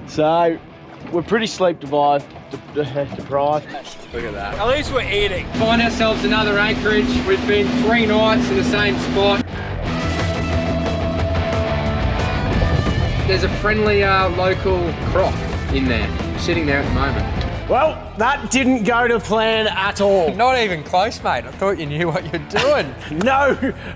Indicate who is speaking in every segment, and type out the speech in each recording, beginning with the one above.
Speaker 1: So, we're pretty sleep deprived.
Speaker 2: Look at that.
Speaker 3: At least we're eating.
Speaker 2: Find ourselves another anchorage. We've been 3 nights in the same spot. There's a friendly local croc in there, sitting there at the moment.
Speaker 1: Well, that didn't go to plan at all.
Speaker 3: Not even close, mate. I thought you knew what you're doing.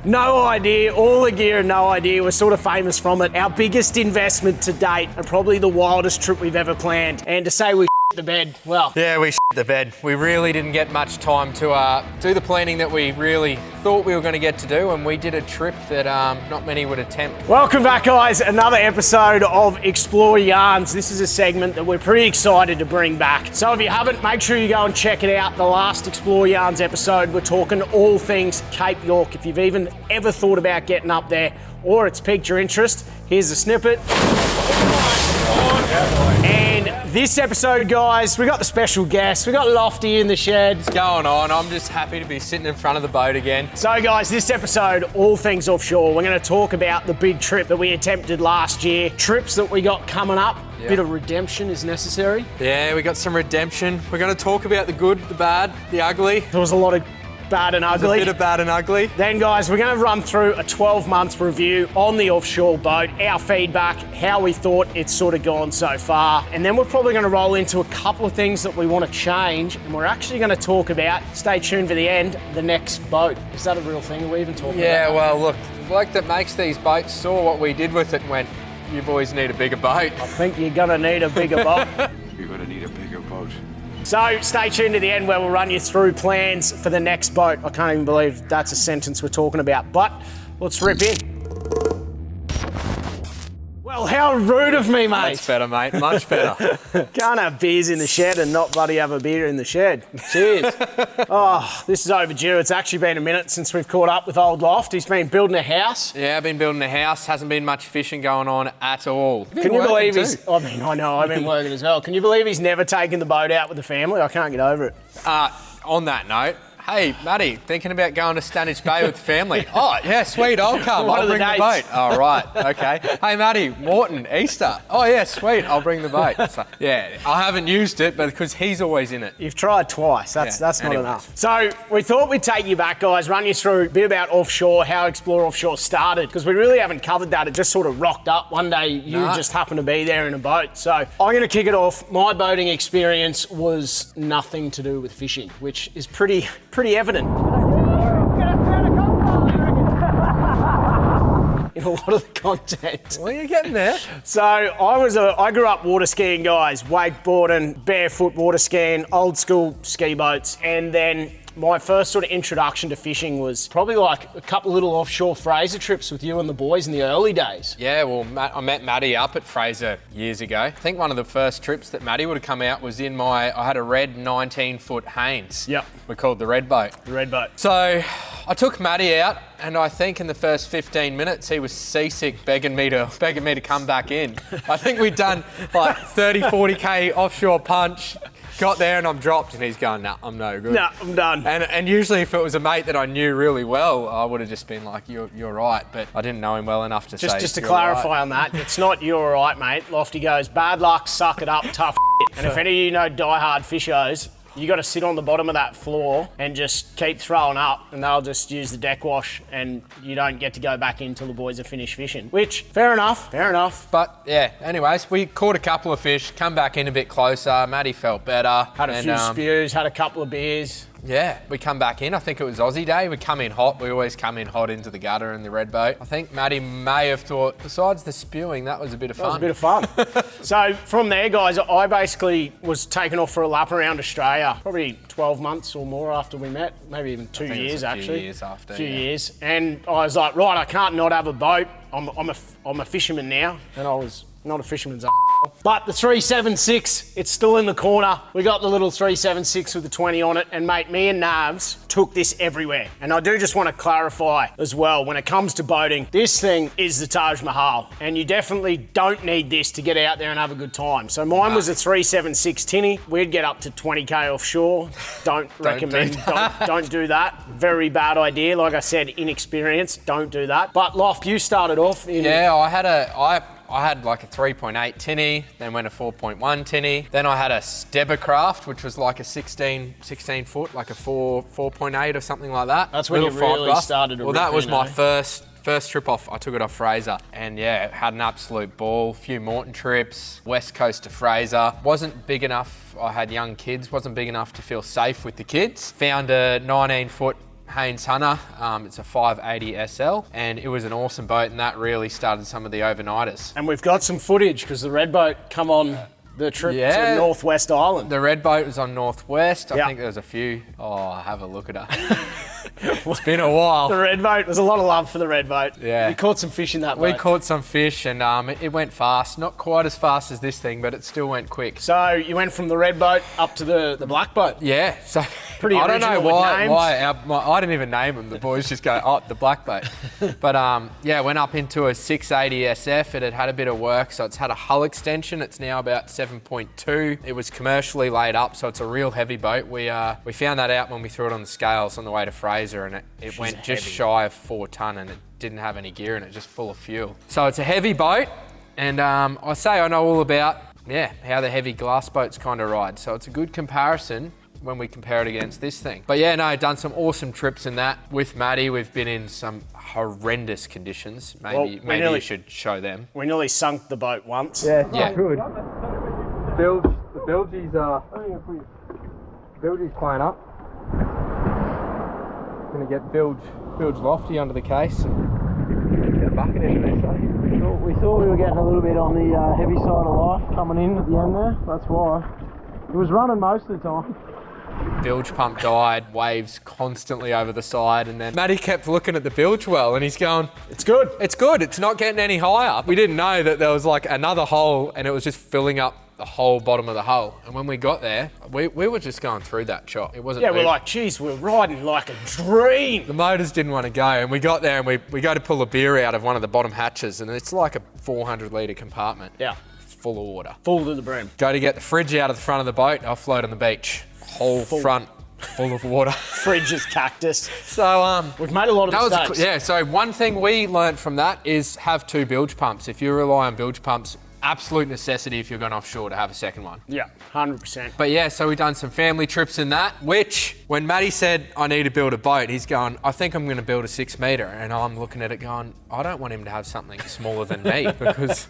Speaker 1: No idea. All the gear and no idea. We're sort of famous from it. Our biggest investment to date and probably the wildest trip we've ever planned. And to say we the bed, well.
Speaker 3: Yeah, we the bed. We really didn't get much time to do the planning that we really thought we were going to get to do, and we did a trip that not many would attempt.
Speaker 1: Welcome back, guys. Another episode of Explore Yarns. This is a segment that we're pretty excited to bring back. So if you haven't, make sure you go and check it out. The last Explore Yarns episode, we're talking all things Cape York. If you've even ever thought about getting up there or it's piqued your interest, here's a snippet. And this episode, guys, we got the special guest. We got Lofty in the shed.
Speaker 3: What's going on? I'm just happy to be sitting in front of the boat again.
Speaker 1: So, guys, this episode, all things offshore. We're going to talk about the big trip that we attempted last year, trips that we got coming up. Yep. Bit of redemption is necessary.
Speaker 3: Yeah, we got some redemption. We're going to talk about the good, the bad, the ugly.
Speaker 1: There was a lot of bad and ugly.
Speaker 3: A bit of bad and ugly.
Speaker 1: Then, guys, we're going to run through a 12-month review on the offshore boat, our feedback, how we thought it's sort of gone so far. And then we're probably going to roll into a couple of things that we want to change. And we're actually going to talk about, stay tuned for the end, the next boat. Is that a real thing? Are we even talking about
Speaker 3: Yeah,
Speaker 1: that?
Speaker 3: well, look, the bloke that makes these boats saw what we did with it and went, you boys need a bigger boat.
Speaker 1: I think you're going to need a bigger boat.
Speaker 4: You're going to need a bigger boat.
Speaker 1: So stay tuned to the end where we'll run you through plans for the next boat. I can't even believe that's a sentence we're talking about, but let's rip in. Well, how rude of me, mate.
Speaker 3: Much better, mate, much better.
Speaker 1: Can't have beers in the shed and not bloody have a beer in the shed. Cheers. Oh, this is overdue. It's actually been a minute since we've caught up with old Loft. He's been building a house.
Speaker 3: Yeah, I've been building a house. Hasn't been much fishing going on at all.
Speaker 1: Can you believe he's... I mean, I know, I've been working as well. Can you believe he's never taken the boat out with the family? I can't get over it.
Speaker 3: On that note, hey, Matty, thinking about going to Stanage Bay with the family? Oh, yeah, sweet, I'll come. I'll bring the boat. Oh, right, okay. Hey, Matty, Morton, Easter. Oh, yeah, sweet, I'll bring the boat. So, yeah, I haven't used it, but because he's always in it.
Speaker 1: You've tried twice. That's not enough. So we thought we'd take you back, guys, run you through a bit about offshore, how Explore Offshore started, because we really haven't covered that. It just sort of rocked up. One day you just happened to be there in a boat. So I'm going to kick it off. My boating experience was nothing to do with fishing, which is pretty evident. In a lot of the content.
Speaker 3: Well, you're getting there.
Speaker 1: So I grew up water skiing, guys, wakeboarding, barefoot water skiing, old school ski boats, and then my first sort of introduction to fishing was probably like a couple little offshore Fraser trips with you and the boys in the early days.
Speaker 3: Yeah, well, I met Matty up at Fraser years ago. I think one of the first trips that Matty would have come out was in I had a red 19-foot Haynes.
Speaker 1: Yep.
Speaker 3: We called the Red Boat.
Speaker 1: The Red Boat.
Speaker 3: So I took Matty out, and I think in the first 15 minutes he was seasick, begging me to come back in. I think we'd done like 30, 40K offshore punch. Got there and I'm dropped, and he's going, nah, I'm no good.
Speaker 1: Nah, I'm done.
Speaker 3: And usually if it was a mate that I knew really well, I would have just been like, you're right, but I didn't know him well enough to say.
Speaker 1: Just to clarify
Speaker 3: right.
Speaker 1: on that, it's not you're all right, mate. Lofty goes, bad luck, suck it up, tough shit. And if any of you know diehard fishers, you got to sit on the bottom of that floor and just keep throwing up, and they'll just use the deck wash, and you don't get to go back in till the boys are finished fishing. Which, fair enough.
Speaker 3: But yeah, anyways, we caught a couple of fish, come back in a bit closer. Matty felt better.
Speaker 1: Had a few spews, had a couple of beers.
Speaker 3: Yeah, we come back in. I think it was Aussie Day. We come in hot. We always come in hot into the gutter in the Red Boat. I think Matty may have thought, besides the spewing, that was a bit of fun.
Speaker 1: That was a bit of fun. So from there, guys, I basically was taken off for a lap around Australia, probably 12 months or more after we met, maybe even 2 years actually.
Speaker 3: A few years after.
Speaker 1: A few years. And I was like, right, I can't not have a boat. I'm a fisherman now, and I was not a fisherman's But the 376, it's still in the corner. We got the little 376 with the 20 on it, and mate, me and Navs took this everywhere. And I do just want to clarify as well, when it comes to boating, this thing is the Taj Mahal, and you definitely don't need this to get out there and have a good time. So mine was a 376 tinny. We'd get up to 20K offshore. Don't recommend, don't do that. Very bad idea. Like I said, inexperience, don't do that. But Loft, you started off in...
Speaker 3: Yeah, I had like a 3.8 tinny, then went a 4.1 tinny. Then I had a Stebercraft, which was like a 16 foot, like a 4.8 or something like that.
Speaker 1: That's when you really started to
Speaker 3: Well, that
Speaker 1: rip
Speaker 3: was
Speaker 1: in,
Speaker 3: my
Speaker 1: eh?
Speaker 3: first trip off. I took it off Fraser, and yeah, had an absolute ball. Few Morton trips, west coast to Fraser. Wasn't big enough. I had young kids. Wasn't big enough to feel safe with the kids. Found a 19 foot Haynes Hunter. It's a 580 SL, and it was an awesome boat, and that really started some of the overnighters.
Speaker 1: And we've got some footage because the red boat come on the trip to Northwest Island.
Speaker 3: The red boat was on Northwest. I
Speaker 1: Yeah.
Speaker 3: think there was a few. Oh, have a look at her. It's been a while.
Speaker 1: The red boat, there's a lot of love for the red boat.
Speaker 3: Yeah.
Speaker 1: We caught some fish in that boat.
Speaker 3: We caught some fish, and it went fast. Not quite as fast as this thing, but it still went quick.
Speaker 1: So you went from the red boat up to the black boat.
Speaker 3: Yeah, so
Speaker 1: Pretty
Speaker 3: I don't know
Speaker 1: original with
Speaker 3: why
Speaker 1: names.
Speaker 3: I didn't even name them. The boys just go, oh, the black boat. But yeah, went up into a 680 SF. It had a bit of work, so it's had a hull extension. It's now about 7.2. It was commercially laid up, so it's a real heavy boat. We found that out when we threw it on the scales on the way to Fraser, and it went just shy of 4 tonne, and it didn't have any gear in it, just full of fuel. So it's a heavy boat, and I say I know all about how the heavy glass boats kind of ride. So it's a good comparison when we compare it against this thing. But yeah, no, done some awesome trips in that with Maddie. We've been in some horrendous conditions. Maybe you should show them.
Speaker 1: We nearly sunk the boat once.
Speaker 3: Yeah.
Speaker 2: Good. The bilgey's playing up. Gonna get bilge lofty under the case. Get a bucket in there, so.
Speaker 1: We thought we were getting a little bit on the heavy side of life coming in at the end there. That's why. It was running most of the time.
Speaker 3: Bilge pump died, waves constantly over the side, and then Matty kept looking at the bilge well, and he's going,
Speaker 1: It's good.
Speaker 3: it's good, it's not getting any higher. We didn't know that there was like another hole, and it was just filling up the whole bottom of the hull. And when we got there, we were just going through that chop. It wasn't
Speaker 1: Yeah, we're
Speaker 3: moving.
Speaker 1: like, geez, we're riding like a dream.
Speaker 3: The motors didn't want to go, and we got there, and we go to pull a beer out of one of the bottom hatches, and it's like a 400 litre compartment.
Speaker 1: Yeah.
Speaker 3: Full of water.
Speaker 1: Full to the brim.
Speaker 3: Go to get the fridge out of the front of the boat, I'll float on the beach. Whole front full of water.
Speaker 1: Fridge is cactus.
Speaker 3: So
Speaker 1: We've made a lot of mistakes.
Speaker 3: so one thing we learnt from that is have 2 bilge pumps. If you rely on bilge pumps, absolute necessity if you're going offshore to have a second one.
Speaker 1: Yeah, 100%.
Speaker 3: But yeah, so we've done some family trips in that, which when Matty said, I need to build a boat, he's going, I think I'm going to build a 6 metre. And I'm looking at it going, I don't want him to have something smaller than me because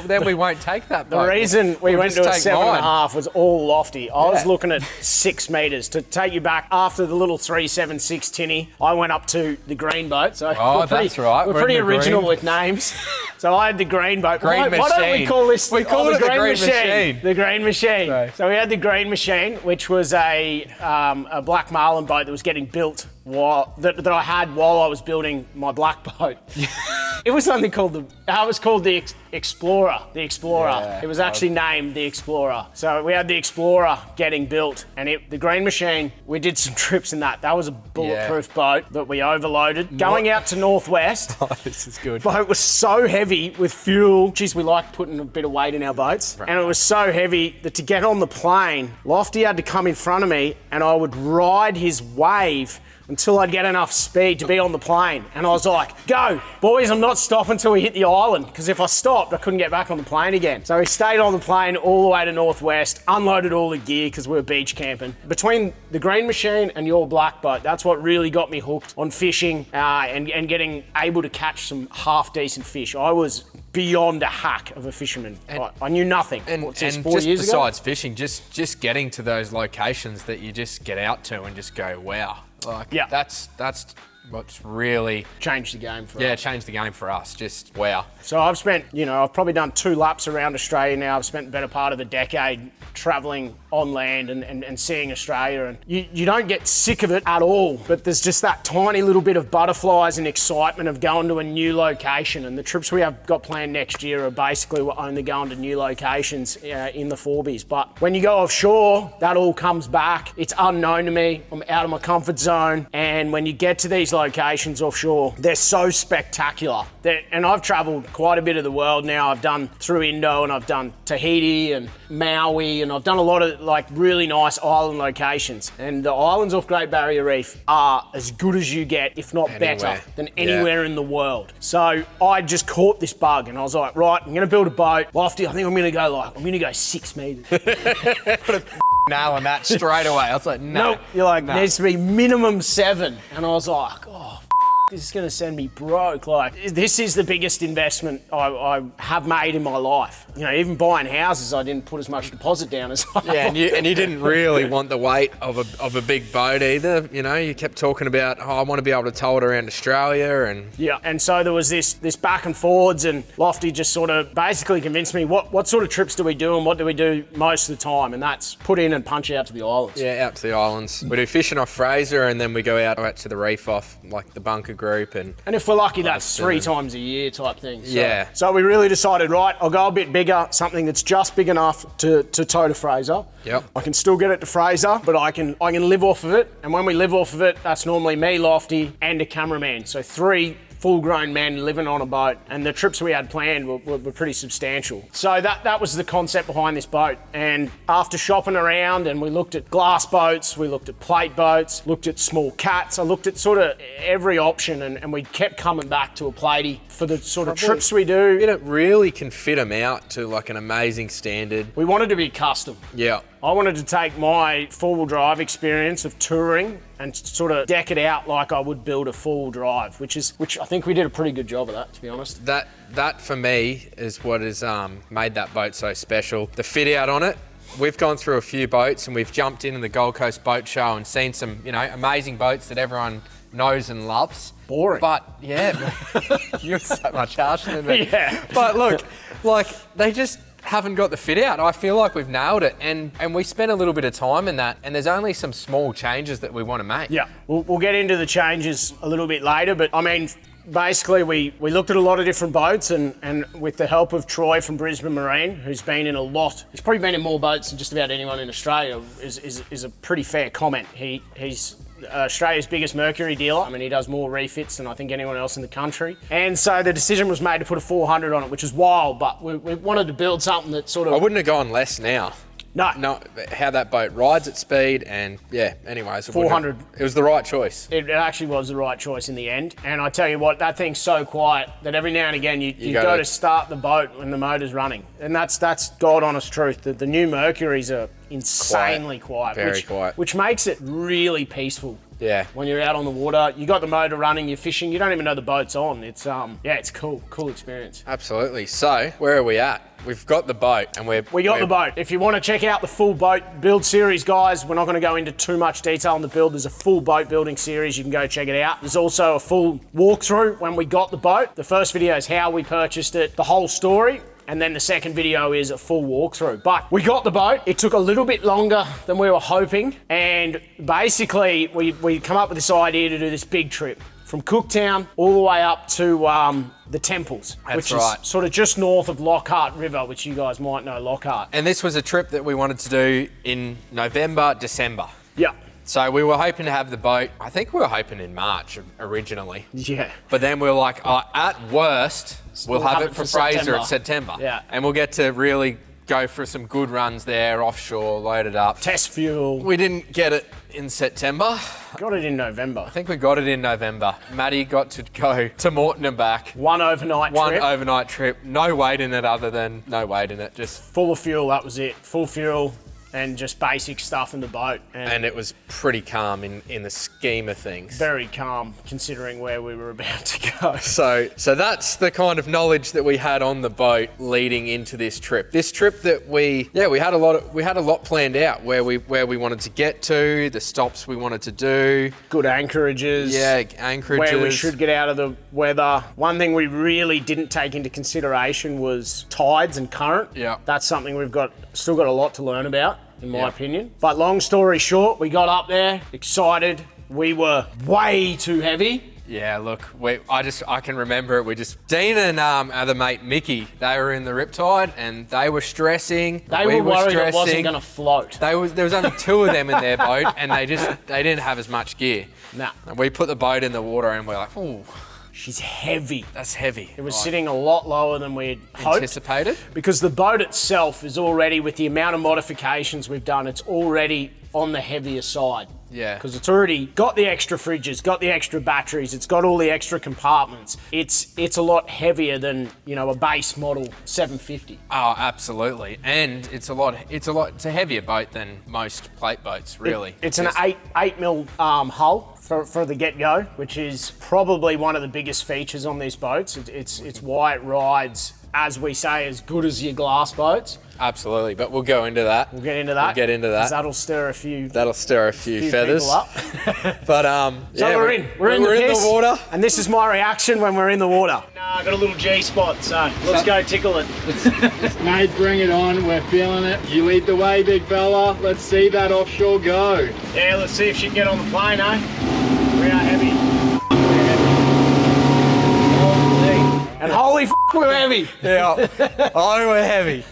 Speaker 3: then we won't take that boat.
Speaker 1: The reason we went to a
Speaker 3: just take
Speaker 1: 7.5 was all lofty. I was looking at 6 metres. To take you back, after the little 376 tinny, I went up to the green boat. So
Speaker 3: that's right.
Speaker 1: We're
Speaker 3: We're
Speaker 1: pretty
Speaker 3: in the
Speaker 1: original
Speaker 3: green.
Speaker 1: with names. So I had the green boat.
Speaker 3: Green
Speaker 1: Why don't we
Speaker 3: machine.
Speaker 1: call this
Speaker 3: We called it the green machine.
Speaker 1: The green machine.
Speaker 3: Sorry.
Speaker 1: So we had the green machine, which was a black marlin boat that was getting built that I had while I was building my black boat. It was something called the Explorer. The Explorer.
Speaker 3: Yeah,
Speaker 1: it was actually named the Explorer. So we had the Explorer getting built, and the green machine. We did some trips in that. That was a bulletproof boat that we overloaded. Going out to Northwest.
Speaker 3: Oh, this is good.
Speaker 1: Boat was so heavy with fuel. Geez, we like putting a bit of weight in our boats. Right. And it was so heavy that to get on the plane, Lofty had to come in front of me, and I would ride his wave until I'd get enough speed to be on the plane. And I was like, go, boys, I'm not stopping until we hit the island, because if I stopped, I couldn't get back on the plane again. So we stayed on the plane all the way to Northwest, unloaded all the gear because we were beach camping. Between the green machine and your black boat, that's what really got me hooked on fishing and getting able to catch some half-decent fish. I was beyond a hack of a fisherman. I knew nothing.
Speaker 3: And
Speaker 1: 4
Speaker 3: just
Speaker 1: years ago?
Speaker 3: besides fishing, just getting to those locations that you just get out to and just go, wow. Like, that's what's really
Speaker 1: changed the game for us.
Speaker 3: Yeah, changed the game for us. Just wow.
Speaker 1: So I've spent, I've probably done 2 laps around Australia now. I've spent the better part of a decade travelling on land and seeing Australia. And you don't get sick of it at all, but there's just that tiny little bit of butterflies and excitement of going to a new location. And the trips we have got planned next year are basically we're only going to new locations in the Forbies. But when you go offshore, that all comes back. It's unknown to me. I'm out of my comfort zone. And when you get to these these locations offshore, they're so spectacular. And I've travelled quite a bit of the world now. I've done through Indo and I've done Tahiti and Maui, and I've done a lot of like really nice island locations. And the islands off Great Barrier Reef are as good as you get, if not better, than anywhere in the world. So I just caught this bug and I was like, right, I'm gonna build a boat. Lofty, I think I'm gonna go 6 metres.
Speaker 3: Put a nail on that straight away. I was like, no.
Speaker 1: Nope. You're like, needs to be minimum 7. And I was like, oh, this is going to send me broke. Like, this is the biggest investment I have made in my life. You know, even buying houses, I didn't put as much deposit down as I
Speaker 3: Yeah, and you didn't really want the weight of a big boat either. You know, you kept talking about, I want to be able to tow it around Australia and...
Speaker 1: Yeah, and so there was this back and forwards, and Lofty just sort of basically convinced me, what sort of trips do we do and what do we do most of the time? And that's put in and punch out to the islands.
Speaker 3: Yeah, out to the islands. We do fishing off Fraser and then we go out to the reef off like the bunker group and
Speaker 1: if we're lucky, that's 3 times a year type thing. So,
Speaker 3: yeah.
Speaker 1: So we really decided, right, I'll go a bit bigger, something that's just big enough to tow to Fraser.
Speaker 3: Yep.
Speaker 1: I can still get it to Fraser, but I can live off of it. And when we live off of it, that's normally me, Lofty, and a cameraman. So 3 full-grown men living on a boat, and the trips we had planned were pretty substantial. So that was the concept behind this boat. And after shopping around, and we looked at glass boats, we looked at plate boats, looked at small cats, I looked at sort of every option, and we kept coming back to a platey for the sort of trips we do.
Speaker 3: It really can fit them out to like an amazing standard.
Speaker 1: We wanted to be custom.
Speaker 3: Yeah.
Speaker 1: I wanted to take my four-wheel drive experience of touring and sort of deck it out like I would build a four-wheel drive, which I think we did a pretty good job of that, to be honest.
Speaker 3: That for me is what has made that boat so special. The fit out on it. We've gone through a few boats and we've jumped into the Gold Coast Boat Show and seen some, you know, amazing boats that everyone knows and loves.
Speaker 1: Boring.
Speaker 3: But yeah, you're so much harsher than me.
Speaker 1: Yeah.
Speaker 3: But look, like they just haven't got the fit out. I feel like we've nailed it, and we spent a little bit of time in that, and there's only some small changes that we want to make.
Speaker 1: Yeah, we'll get into the changes a little bit later, but I mean, basically we looked at a lot of different boats, and with the help of Troy from Brisbane Marine, who's been in a lot, he's probably been in more boats than just about anyone in Australia, is a pretty fair comment. He's Australia's biggest Mercury dealer. I mean, he does more refits than I think anyone else in the country. And so the decision was made to put a 400 on it, which is wild, but we wanted to build something that sort of...
Speaker 3: I wouldn't have gone less now.
Speaker 1: No,
Speaker 3: how that boat rides at speed, and yeah, anyways.
Speaker 1: 400.
Speaker 3: It was the right choice.
Speaker 1: It actually was the right choice in the end. And I tell you what, that thing's so quiet that every now and again you go to start the boat when the motor's running. And that's God honest truth. The new Mercuries are insanely quiet.
Speaker 3: Very quiet.
Speaker 1: Which makes it really peaceful.
Speaker 3: Yeah.
Speaker 1: When you're out on the water, you got the motor running, you're fishing, you don't even know the boat's on. It's it's cool experience.
Speaker 3: Absolutely. So, where are we at? We've got the boat and
Speaker 1: we got the boat. If you want to check out the full boat build series, guys, we're not going to go into too much detail on the build. There's a full boat building series. You can go check it out. There's also a full walkthrough when we got the boat. The first video is how we purchased it, the whole story. And then the second video is a full walkthrough. But we got the boat. It took a little bit longer than we were hoping. And basically, we come up with this idea to do this big trip from Cooktown all the way up to the Temples, which is sort of just north of Lockhart River, which you guys might know Lockhart.
Speaker 3: And this was a trip that we wanted to do in November, December.
Speaker 1: Yeah.
Speaker 3: So we were hoping to have the boat, I think we were hoping in March originally.
Speaker 1: Yeah.
Speaker 3: But then we were like, at worst, we'll have it for Fraser at September.
Speaker 1: Yeah.
Speaker 3: And we'll get to really go for some good runs there, offshore, load it up.
Speaker 1: Test fuel.
Speaker 3: We didn't get it in September.
Speaker 1: Got it in November.
Speaker 3: I think we got it in November. Maddie got to go to Moreton and back.
Speaker 1: One overnight
Speaker 3: trip. No weight in it other than no weight in it. Just
Speaker 1: full of fuel, that was it. Full fuel. And just basic stuff in the boat.
Speaker 3: And it was pretty calm in the scheme of things.
Speaker 1: Very calm, considering where we were about to go.
Speaker 3: So that's the kind of knowledge that we had on the boat leading into this trip. This trip that we had a lot planned out where we wanted to get to, the stops we wanted to do.
Speaker 1: Good anchorages.
Speaker 3: Yeah, anchorages.
Speaker 1: Where we should get out of the weather. One thing we really didn't take into consideration was tides and current.
Speaker 3: Yeah.
Speaker 1: That's something we've still got a lot to learn about, in my opinion. But long story short, we got up there, excited. We were way too heavy.
Speaker 3: Yeah, look, I can remember it. Dean and other mate Mickey, they were in the Riptide and they were stressing.
Speaker 1: They were worried it wasn't going to float.
Speaker 3: There was only 2 of them in their boat and they didn't have as much gear.
Speaker 1: Nah.
Speaker 3: And we put the boat in the water and we're like, oh,
Speaker 1: she's heavy.
Speaker 3: that's heavy.
Speaker 1: It was sitting a lot lower than we had hoped.
Speaker 3: Anticipated.
Speaker 1: Because the boat itself is already, with the amount of modifications we've done, it's already on the heavier side.
Speaker 3: Yeah.
Speaker 1: Because it's already got the extra fridges, got the extra batteries, it's got all the extra compartments. It's a lot heavier than, a base model 750.
Speaker 3: Oh, absolutely. And it's a heavier boat than most plate boats, really.
Speaker 1: It's an 8 mil hull for the get-go, which is probably one of the biggest features on these boats. It's why it rides, as we say, as good as your glass boats.
Speaker 3: Absolutely, but we'll go into that.
Speaker 1: We'll get into that.
Speaker 3: 'Cause
Speaker 1: that'll stir a few
Speaker 3: feathers.
Speaker 1: People up.
Speaker 3: But
Speaker 1: So we're in the
Speaker 3: water.
Speaker 1: And this is my reaction when we're in the water. I got a little G spot, so let's go tickle it.
Speaker 2: Mate, bring it on. We're feeling it. You lead the way, big fella. Let's see that offshore go.
Speaker 1: Yeah, let's see if she can get on the plane, eh? We are heavy. And holy f***, we're heavy.
Speaker 3: Yeah. Oh, we're heavy.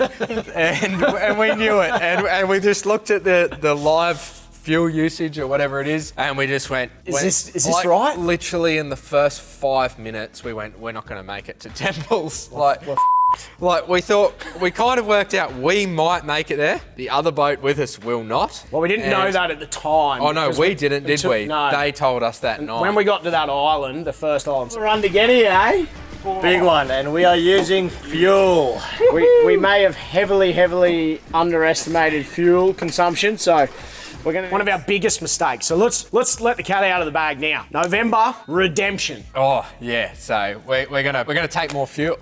Speaker 3: And we knew it. And we just looked at the live fuel usage or whatever it is, and we just went...
Speaker 1: Is this right?
Speaker 3: Literally in the first 5 minutes, we went, we're not going to make it to Temples. We thought, we kind of worked out we might make it there. The other boat with us will not.
Speaker 1: Well, we didn't know that at the time.
Speaker 3: Oh, no, we didn't, did we?
Speaker 1: No.
Speaker 3: They told us that night.
Speaker 1: When we got to that island, the first island, we're under Getty, eh?
Speaker 5: Big one, and we are using fuel.
Speaker 1: We may have heavily underestimated fuel consumption, so we're going to one of our biggest mistakes. So let's let the cat out of the bag now. November redemption.
Speaker 3: Oh yeah, so we're gonna take more fuel.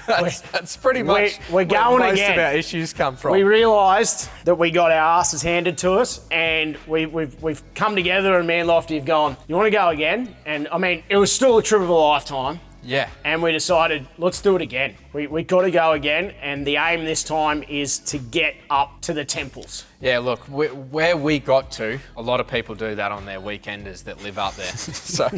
Speaker 3: that's pretty much
Speaker 1: we're going
Speaker 3: where most
Speaker 1: again.
Speaker 3: of our issues come from.
Speaker 1: We realised that we got our asses handed to us, and we've come together, and me and Lofty have gone, you want to go again? And I mean, it was still a trip of a lifetime.
Speaker 3: Yeah.
Speaker 1: And we decided, let's do it again. We got to go again, and the aim this time is to get up to the temples.
Speaker 3: Yeah, look, where we got to, a lot of people do that on their weekenders that live up there. so,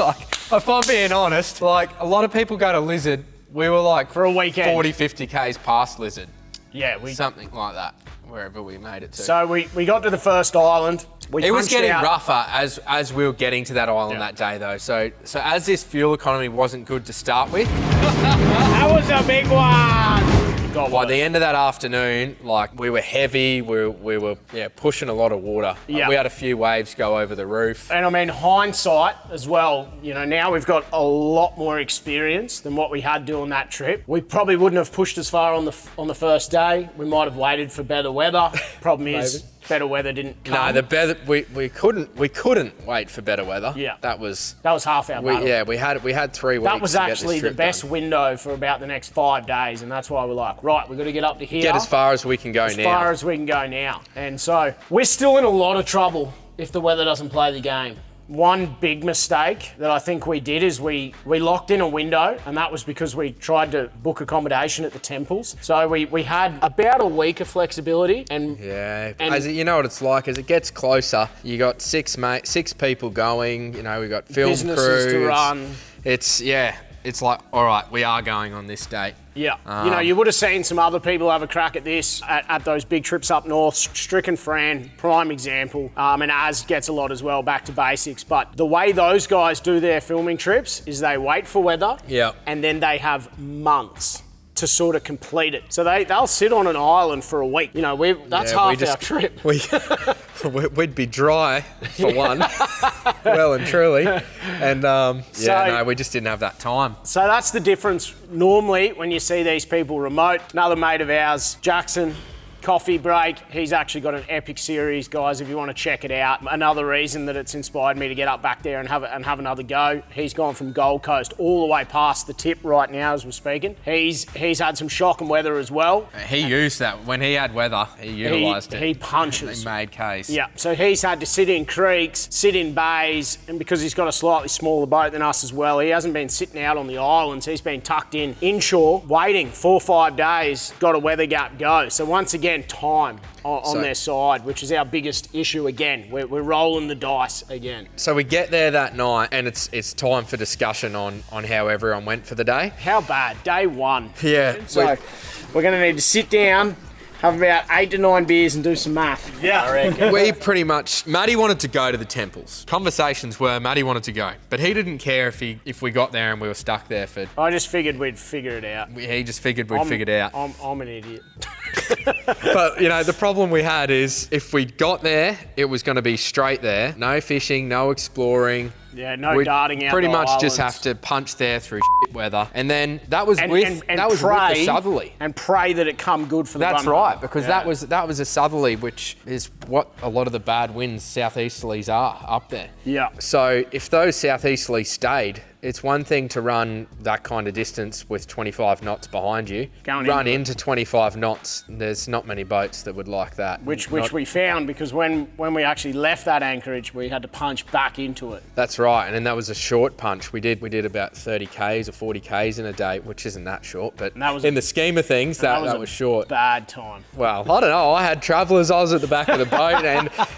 Speaker 3: like, if I'm being honest, like, a lot of people go to Lizard. We were like,
Speaker 1: for a weekend,
Speaker 3: 40, 50 Ks past Lizard.
Speaker 1: Yeah,
Speaker 3: something like that, wherever we made it to.
Speaker 1: So we got to the first island.
Speaker 3: It was getting rougher as we were getting to that island that day, though. So as this fuel economy wasn't good to start with,
Speaker 1: that was a big one.
Speaker 3: By the end of that afternoon, like, we were heavy, we were pushing a lot of water.
Speaker 1: Yeah.
Speaker 3: We had a few waves go over the roof.
Speaker 1: And I mean, hindsight as well, now we've got a lot more experience than what we had doing that trip. We probably wouldn't have pushed as far on the first day. We might have waited for better weather. Problem is, better weather didn't come.
Speaker 3: No, we couldn't wait for better weather.
Speaker 1: Yeah.
Speaker 3: That was
Speaker 1: half our battle.
Speaker 3: Yeah, we had 3 weeks.
Speaker 1: That was actually the best window for about the next 5 days, and that's why we're like, right, we've got to get up to here.
Speaker 3: Get as far as we can go now.
Speaker 1: As far as we can go now. And so we're still in a lot of trouble if the weather doesn't play the game. One big mistake that I think we did is we locked in a window, and that was because we tried to book accommodation at the temples. So we had about a week of flexibility. And
Speaker 3: you know what it's like, as it gets closer, you got 6 people going, we got film
Speaker 1: businesses
Speaker 3: crews
Speaker 1: to run.
Speaker 3: It's like, all right, we are going on this date.
Speaker 1: Yeah, you would have seen some other people have a crack at this at those big trips up north. Stricken Fran, prime example, and Az gets a lot as well, back to basics. But the way those guys do their filming trips is they wait for weather, and then they have months to sort of complete it. So they'll sit on an island for a week. That's half our trip.
Speaker 3: We'd be dry for one, well and truly, and we just didn't have that time.
Speaker 1: So that's the difference. Normally, when you see these people remote, another mate of ours, Jackson, coffee break. He's actually got an epic series, guys, if you want to check it out. Another reason that it's inspired me to get up back there and have another go. He's gone from Gold Coast all the way past the tip right now as we're speaking. He's had some shock and weather as well.
Speaker 3: He used that. When he had weather, he utilised it.
Speaker 1: He punches.
Speaker 3: He made case.
Speaker 1: Yeah, so he's had to sit in creeks, sit in bays, and because he's got a slightly smaller boat than us as well, he hasn't been sitting out on the islands. He's been tucked in inshore, waiting 4 or 5 days, got a weather gap go. So once again, stand time on their side, which is our biggest issue again. We're rolling the dice again.
Speaker 3: So we get there that night, and it's time for discussion on how everyone went for the day.
Speaker 1: How bad? Day one.
Speaker 3: Yeah.
Speaker 1: So we're going to need to sit down, have about 8 to 9 beers and do some math.
Speaker 5: Yeah, I reckon.
Speaker 3: We pretty much, Matty wanted to go to the temples. Conversations were Matty wanted to go, but he didn't care if we got there and we were stuck there for.
Speaker 1: I just figured we'd figure it out.
Speaker 3: He just figured we'd figure it out.
Speaker 1: I'm an idiot.
Speaker 3: But, you know, the problem we had is if we got there, it was going to be straight there. No fishing, no exploring.
Speaker 1: Yeah, no
Speaker 3: We'd
Speaker 1: darting out
Speaker 3: pretty
Speaker 1: the
Speaker 3: much just
Speaker 1: islands.
Speaker 3: have to punch there through shit weather. And then that was with
Speaker 1: and
Speaker 3: with
Speaker 1: pray,
Speaker 3: the southerly.
Speaker 1: And pray that it come good for the
Speaker 3: That's
Speaker 1: run
Speaker 3: right,
Speaker 1: home.
Speaker 3: because
Speaker 1: Yeah.
Speaker 3: that was a southerly, which is what a lot of the bad winds, southeasterlies, are up there.
Speaker 1: Yeah.
Speaker 3: So if those southeasterlies stayed, it's one thing to run that kind of distance with 25 knots behind you.
Speaker 1: Going
Speaker 3: run
Speaker 1: into
Speaker 3: into 25 knots, there's not many boats that would like that.
Speaker 1: Which
Speaker 3: Not-
Speaker 1: we found, because when we actually left that anchorage, we had to punch back into it.
Speaker 3: That's right, and then that was a short punch. We did about 30 Ks or 40 Ks in a day, which isn't that short, but
Speaker 1: that was
Speaker 3: in the scheme of things, that was short.
Speaker 1: Bad time.
Speaker 3: Well, I don't know. I had travellers. I was at the back of the boat,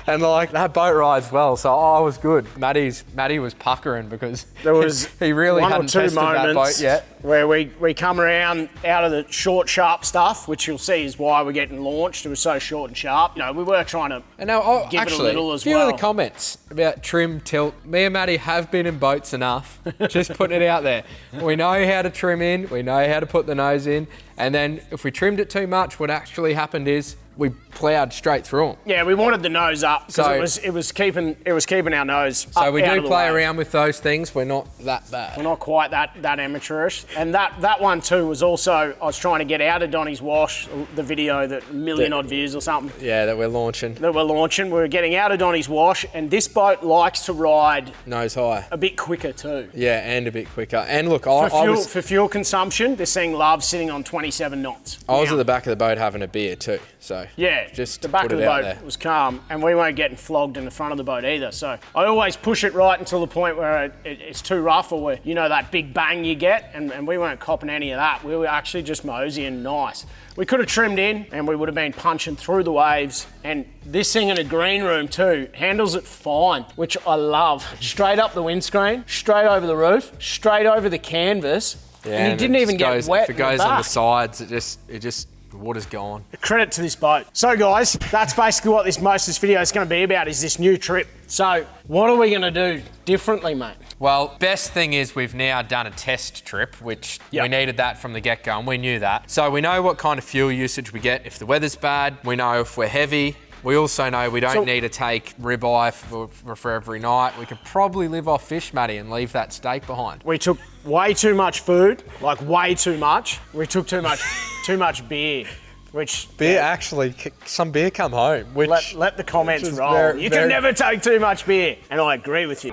Speaker 3: and like that boat rides well, so I was good. Matty was puckering because
Speaker 1: There was
Speaker 3: he really
Speaker 1: one or
Speaker 3: hadn't
Speaker 1: two
Speaker 3: tested that boat
Speaker 1: moments
Speaker 3: yet.
Speaker 1: where we come around out of the short, sharp stuff, which you'll see is why we're getting launched. It was so short and sharp. You know, we were trying to
Speaker 3: And now,
Speaker 1: give
Speaker 3: actually,
Speaker 1: it a little as
Speaker 3: few
Speaker 1: well.
Speaker 3: of the comments about trim, tilt. Me and Matty have been in boats enough. Just putting it out there. We know how to trim in. We know how to put the nose in. And then if we trimmed it too much, what actually happened is we ploughed straight through them.
Speaker 1: Yeah, we wanted the nose up because
Speaker 3: So-
Speaker 1: it was keeping our nose.
Speaker 3: So
Speaker 1: up
Speaker 3: we
Speaker 1: out
Speaker 3: do
Speaker 1: of the
Speaker 3: play
Speaker 1: way.
Speaker 3: around with those things. We're not that bad.
Speaker 1: We're not quite that amateurish. And that one too was also, I was trying to get out of Donny's Wash, the video that 1 million odd views or something
Speaker 3: Yeah, that we're launching.
Speaker 1: that we're launching. We were getting out of Donny's Wash, and this boat likes to ride
Speaker 3: Nose high.
Speaker 1: a bit quicker too.
Speaker 3: Yeah, and a bit quicker. And look, I was
Speaker 1: For fuel consumption, this thing loves sitting on 27 knots.
Speaker 3: I was
Speaker 1: Now,
Speaker 3: at the back of the boat having a beer too. So
Speaker 1: Yeah,
Speaker 3: just
Speaker 1: the back
Speaker 3: put
Speaker 1: of
Speaker 3: it
Speaker 1: the
Speaker 3: out
Speaker 1: boat
Speaker 3: there.
Speaker 1: was calm, and we weren't getting flogged in the front of the boat either. So I always push it right until the point where it's too rough, or where, you know, that big bang you get, and we weren't copping any of that. We were actually just moseying nice. We could have trimmed in, and we would have been punching through the waves. And this thing in a green room too handles it fine, which I love. Straight up the windscreen, straight over the roof, straight over the canvas, and you didn't even get wet.
Speaker 3: If it goes
Speaker 1: in the
Speaker 3: on the
Speaker 1: back.
Speaker 3: sides, it just the water's gone.
Speaker 1: Credit to this boat. So guys, that's basically what most of this video is going to be about, is this new trip. So what are we going to do differently, mate?
Speaker 3: Well, best thing is we've now done a test trip, which
Speaker 1: Yep.
Speaker 3: we needed that from the get-go, and we knew that. So we know what kind of fuel usage we get if the weather's bad. We know if we're heavy. We also know we don't need to take ribeye for every night. We could probably live off fish, Matty, and leave that steak behind.
Speaker 1: We took way too much food, like way too much. We took too much beer, which
Speaker 3: Beer, actually, some beer come home, which...
Speaker 1: let the comments
Speaker 3: which is
Speaker 1: roll.
Speaker 3: very-
Speaker 1: You
Speaker 3: very-
Speaker 1: can never take too much beer, and I agree with you.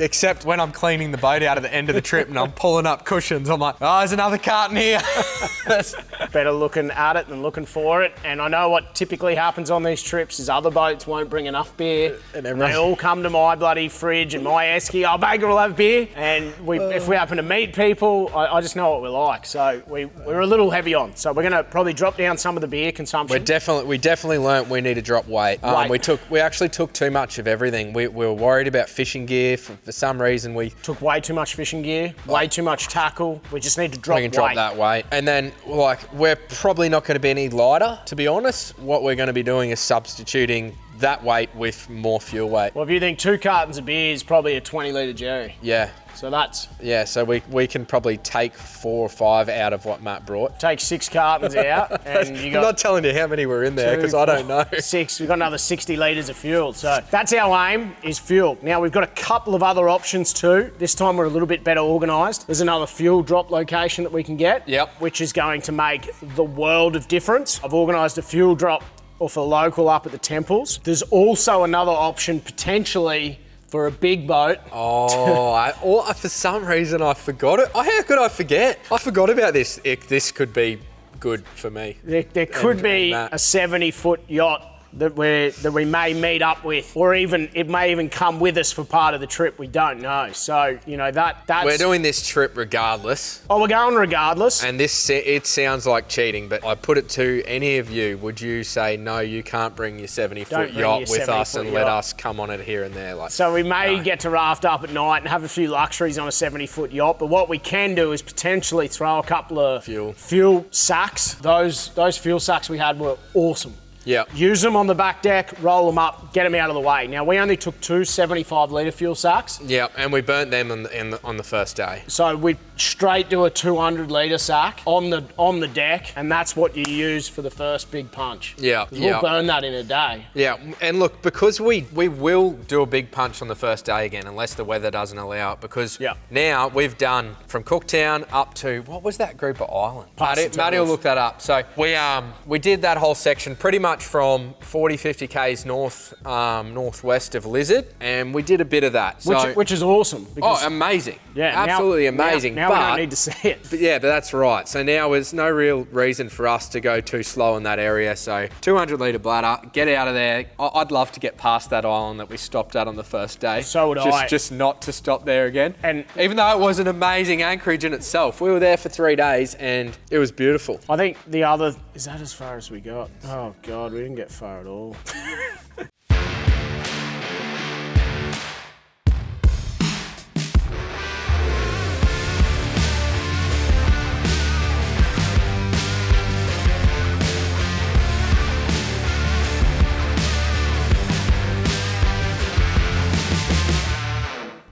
Speaker 3: Except when I'm cleaning the boat out at the end of the trip and I'm pulling up cushions, I'm like, oh, there's another carton here.
Speaker 1: Better looking at it than looking for it. And I know what typically happens on these trips is other boats won't bring enough beer. And they all come to my bloody fridge and my esky. Oh, Baker will have beer. And if we happen to meet people, I just know what we're like. So we're a little heavy on. So we're going to probably drop down some of the beer consumption.
Speaker 3: We definitely learnt we need to drop weight. We actually took too much of everything. We were worried about fishing gear. For some reason, we
Speaker 1: took way too much fishing gear, way too much tackle. We just need to drop weight.
Speaker 3: drop that weight. And then, we're probably not going to be any lighter, to be honest. What we're going to be doing is substituting that weight with more fuel weight.
Speaker 1: Well, if you think 2 cartons of beer is probably a 20-litre jerry.
Speaker 3: Yeah.
Speaker 1: So that's...
Speaker 3: Yeah, so we can probably take 4 or 5 out of what Matt brought.
Speaker 1: Take 6 cartons out, and you got...
Speaker 3: I'm not telling you how many were in there, because I don't know.
Speaker 1: 6. We've got another 60 litres of fuel. So that's our aim, is fuel. Now, we've got a couple of other options too. This time we're a little bit better organised. There's another fuel drop location that we can get.
Speaker 3: Yep.
Speaker 1: Which is going to make the world of difference. I've organised a fuel drop off a local up at the temples. There's also another option, potentially, for a big boat.
Speaker 3: Oh, for some reason I forgot it. Oh, how could I forget? I forgot about this. This could be good for me.
Speaker 1: There could be
Speaker 3: Matt.
Speaker 1: a 70-foot yacht that we may meet up with, or even it may even come with us for part of the trip. We don't know. So you know that's
Speaker 3: We're doing this trip regardless.
Speaker 1: Oh, we're going regardless.
Speaker 3: And it sounds like cheating, but I put it to any of you. Would you say no? You can't bring your 70-foot yacht with us and let us come on it here and there. Like
Speaker 1: so, we may get to raft up at night and have a few luxuries on a 70-foot yacht. But what we can do is potentially throw a couple of fuel sacks. Those fuel sacks we had were awesome.
Speaker 3: Yeah.
Speaker 1: Use them on the back deck, roll them up, get them out of the way. Now, we only took 2 75-litre fuel sacks.
Speaker 3: Yeah, and we burnt them on the first day.
Speaker 1: So we straight do a 200-litre sack on the deck, and that's what you use for the first big punch.
Speaker 3: Yeah,
Speaker 1: We'll burn that in a day.
Speaker 3: Yeah, and look, because we will do a big punch on the first day again, unless the weather doesn't allow it, because now we've done from Cooktown up to, what was that group of islands? Matty will look that up. So we did that whole section pretty much from 40-50 k's northwest of Lizard, and we did a bit of that.
Speaker 1: Which is awesome.
Speaker 3: Oh, amazing.
Speaker 1: Yeah,
Speaker 3: absolutely amazing.
Speaker 1: Now we don't need to see it.
Speaker 3: But that's right. So now there's no real reason for us to go too slow in that area. So 200-litre bladder, get out of there. I'd love to get past that island that we stopped at on the first day.
Speaker 1: So would I.
Speaker 3: Just not to stop there again.
Speaker 1: And
Speaker 3: even though it was an amazing anchorage in itself, we were there for 3 days and it was beautiful.
Speaker 1: I think is that as far as we got? Oh God, we didn't get far at all.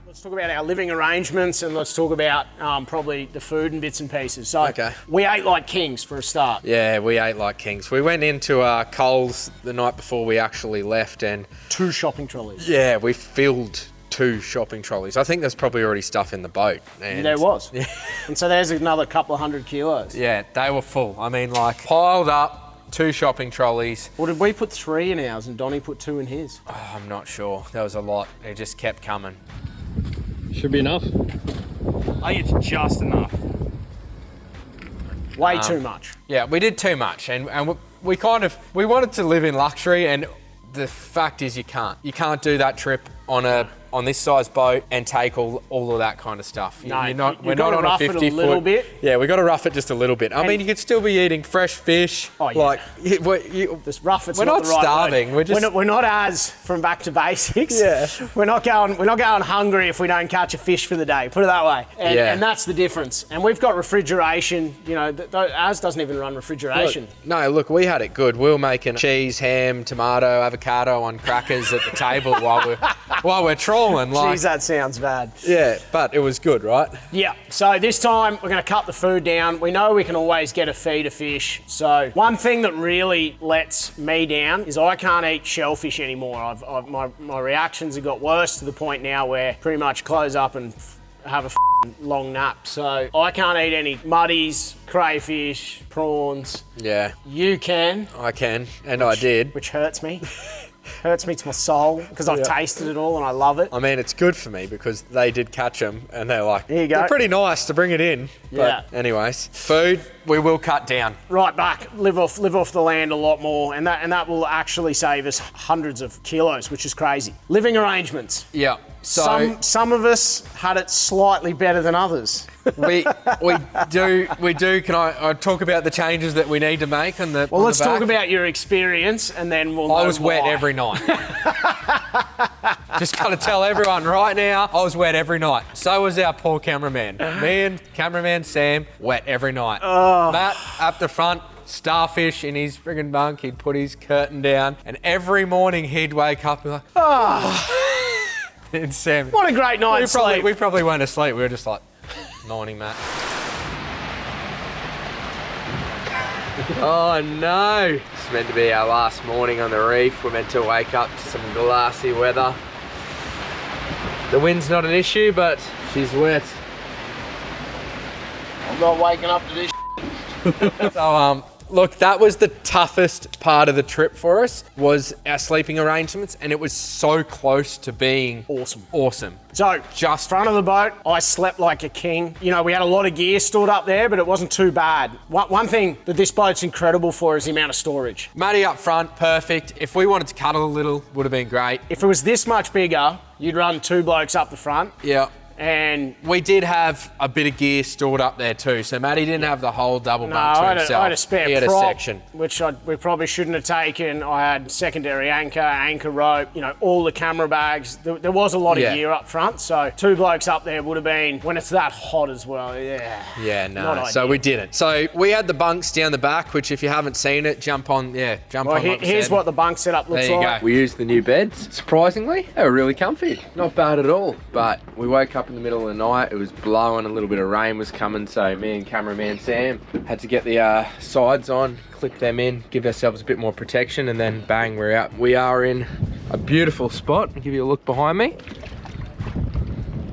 Speaker 1: Let's talk about our living arrangements and let's talk about probably the food and bits and pieces. So we ate like kings for a start.
Speaker 3: Yeah, we ate like kings. We went into Coles the night before we actually left and
Speaker 1: 2 shopping trolleys.
Speaker 3: Yeah, we filled 2 shopping trolleys. I think there's probably already stuff in the boat. And
Speaker 1: there was. Yeah. And so there's another couple of 100 kilos.
Speaker 3: Yeah, they were full. I mean, like piled up, 2 shopping trolleys.
Speaker 1: Well, did we put 3 in ours and Donnie put 2 in his?
Speaker 3: Oh, I'm not sure. There was a lot. It just kept coming.
Speaker 2: Should be enough.
Speaker 6: I think it's just enough.
Speaker 1: Way too much.
Speaker 3: Yeah, we did too much, and we wanted to live in luxury, and the fact is you can't do that trip on this size boat and take all of that kind of stuff.
Speaker 1: No,
Speaker 3: we're not on a 50-foot.
Speaker 1: It a little bit.
Speaker 3: Yeah, we got to rough it just a little bit. I mean, you could still be eating fresh fish.
Speaker 1: Oh yeah.
Speaker 3: Like
Speaker 1: just rough. It's
Speaker 3: we're not
Speaker 1: the right
Speaker 3: starving.
Speaker 1: Word.
Speaker 3: We're
Speaker 1: not as from back to basics.
Speaker 3: Yeah.
Speaker 1: We're not going hungry if we don't catch a fish for the day. Put it that way. And that's the difference. And we've got refrigeration. You know, ours doesn't even run refrigeration.
Speaker 3: Look, we had it good. We were making cheese, ham, tomato, avocado on crackers at the table while we're trawling. Like,
Speaker 1: Jeez, that sounds bad.
Speaker 3: Yeah, but it was good, right?
Speaker 1: Yeah. So this time we're going to cut the food down. We know we can always get a feed of fish. So one thing that really lets me down is I can't eat shellfish anymore. My reactions have got worse to the point now where pretty much close up and have a long nap. So I can't eat any muddies, crayfish, prawns.
Speaker 3: Yeah.
Speaker 1: You can.
Speaker 3: I can, and I did.
Speaker 1: Which hurts me. Hurts me to my soul because I've tasted it all and I love it.
Speaker 3: I mean, it's good for me because they did catch them and they're like,
Speaker 1: here you go.
Speaker 3: They're pretty nice to bring it in.
Speaker 1: Yeah.
Speaker 3: But anyways, food we will cut down.
Speaker 1: Right back, live off the land a lot more, and that will actually save us hundreds of kilos, which is crazy. Living arrangements.
Speaker 3: Yeah. So
Speaker 1: some of us had it slightly better than others.
Speaker 3: we do. Can I talk about the changes that we need to make on the?
Speaker 1: Well, let's talk about your experience, and then we'll.
Speaker 3: I was wet every night. Just gotta tell everyone right now, I was wet every night. So was our poor cameraman. Me and cameraman Sam, wet every night. Matt up the front, starfish in his friggin' bunk. He'd put his curtain down, and every morning he'd wake up and be like, and Sam.
Speaker 1: What a great night's sleep.
Speaker 3: We probably weren't asleep. We were just like, morning, Matt. Oh no! It's meant to be our last morning on the reef. We're meant to wake up to some glassy weather. The wind's not an issue, but she's wet.
Speaker 1: I'm not waking up to this.
Speaker 3: So Look, that was the toughest part of the trip for us, was our sleeping arrangements, and it was so close to being awesome.
Speaker 1: So,
Speaker 3: Just
Speaker 1: front of the boat, I slept like a king. You know, we had a lot of gear stored up there, but it wasn't too bad. One thing that this boat's incredible for is the amount of storage.
Speaker 3: Matty up front, perfect. If we wanted to cuddle a little, would have been great.
Speaker 1: If it was this much bigger, you'd run 2 blokes up the front.
Speaker 3: Yeah.
Speaker 1: And
Speaker 3: we did have a bit of gear stored up there too, so Matty didn't have the whole double
Speaker 1: no,
Speaker 3: bunk to
Speaker 1: I
Speaker 3: himself.
Speaker 1: had a spare
Speaker 3: he had
Speaker 1: prop,
Speaker 3: a section.
Speaker 1: which we probably shouldn't have taken. I had secondary anchor rope, you know, all the camera bags. There was a lot of gear up front, so 2 blokes up there would have been, when it's that hot as well,
Speaker 3: Yeah, no,
Speaker 1: not
Speaker 3: so
Speaker 1: ideal.
Speaker 3: we didn't. So we had the bunks down the back, which if you haven't seen it, jump on. Like we
Speaker 1: Here's
Speaker 3: said.
Speaker 1: what the bunk setup looks
Speaker 3: There you
Speaker 1: like.
Speaker 3: go. We used the new beds. Surprisingly, they were really comfy. Not bad at all. But we woke up in the middle of the night. It was blowing. A little bit of rain was coming. So me and cameraman Sam had to get the sides on, clip them in, give ourselves a bit more protection, and then bang, we're out. We are in a beautiful spot. I'll give you a look behind me.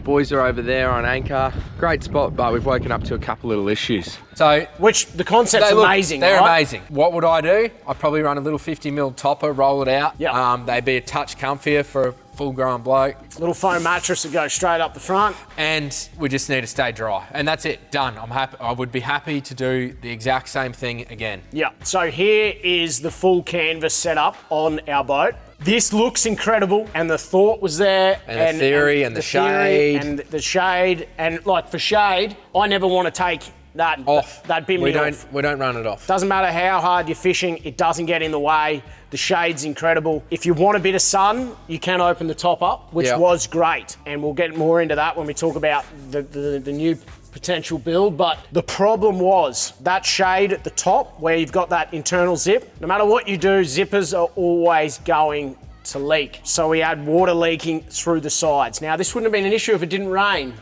Speaker 3: Boys are over there on anchor. Great spot, but we've woken up to a couple little issues. So,
Speaker 1: which the concept's amazing,
Speaker 3: They're
Speaker 1: right?
Speaker 3: amazing. What would I do? I'd probably run a little 50mm topper, roll it out.
Speaker 1: Yeah.
Speaker 3: They'd be a touch comfier for a full-grown bloke.
Speaker 1: Little foam mattress that goes straight up the front.
Speaker 3: And we just need to stay dry. And that's it, done. I'm happy. I would be happy to do the exact same thing again.
Speaker 1: Yeah, so here is the full canvas setup on our boat. This looks incredible, and the thought was there.
Speaker 3: And the theory and the shade.
Speaker 1: And the shade, and like for shade, I never want to take that
Speaker 3: Off.
Speaker 1: That bimini off.
Speaker 3: We don't run it off.
Speaker 1: Doesn't matter how hard you're fishing, it doesn't get in the way. The shade's incredible. If you want a bit of sun, you can open the top up, which was great. And we'll get more into that when we talk about the new potential build. But the problem was that shade at the top where you've got that internal zip. No matter what you do, zippers are always going to leak. So we had water leaking through the sides. Now, this wouldn't have been an issue if it didn't rain,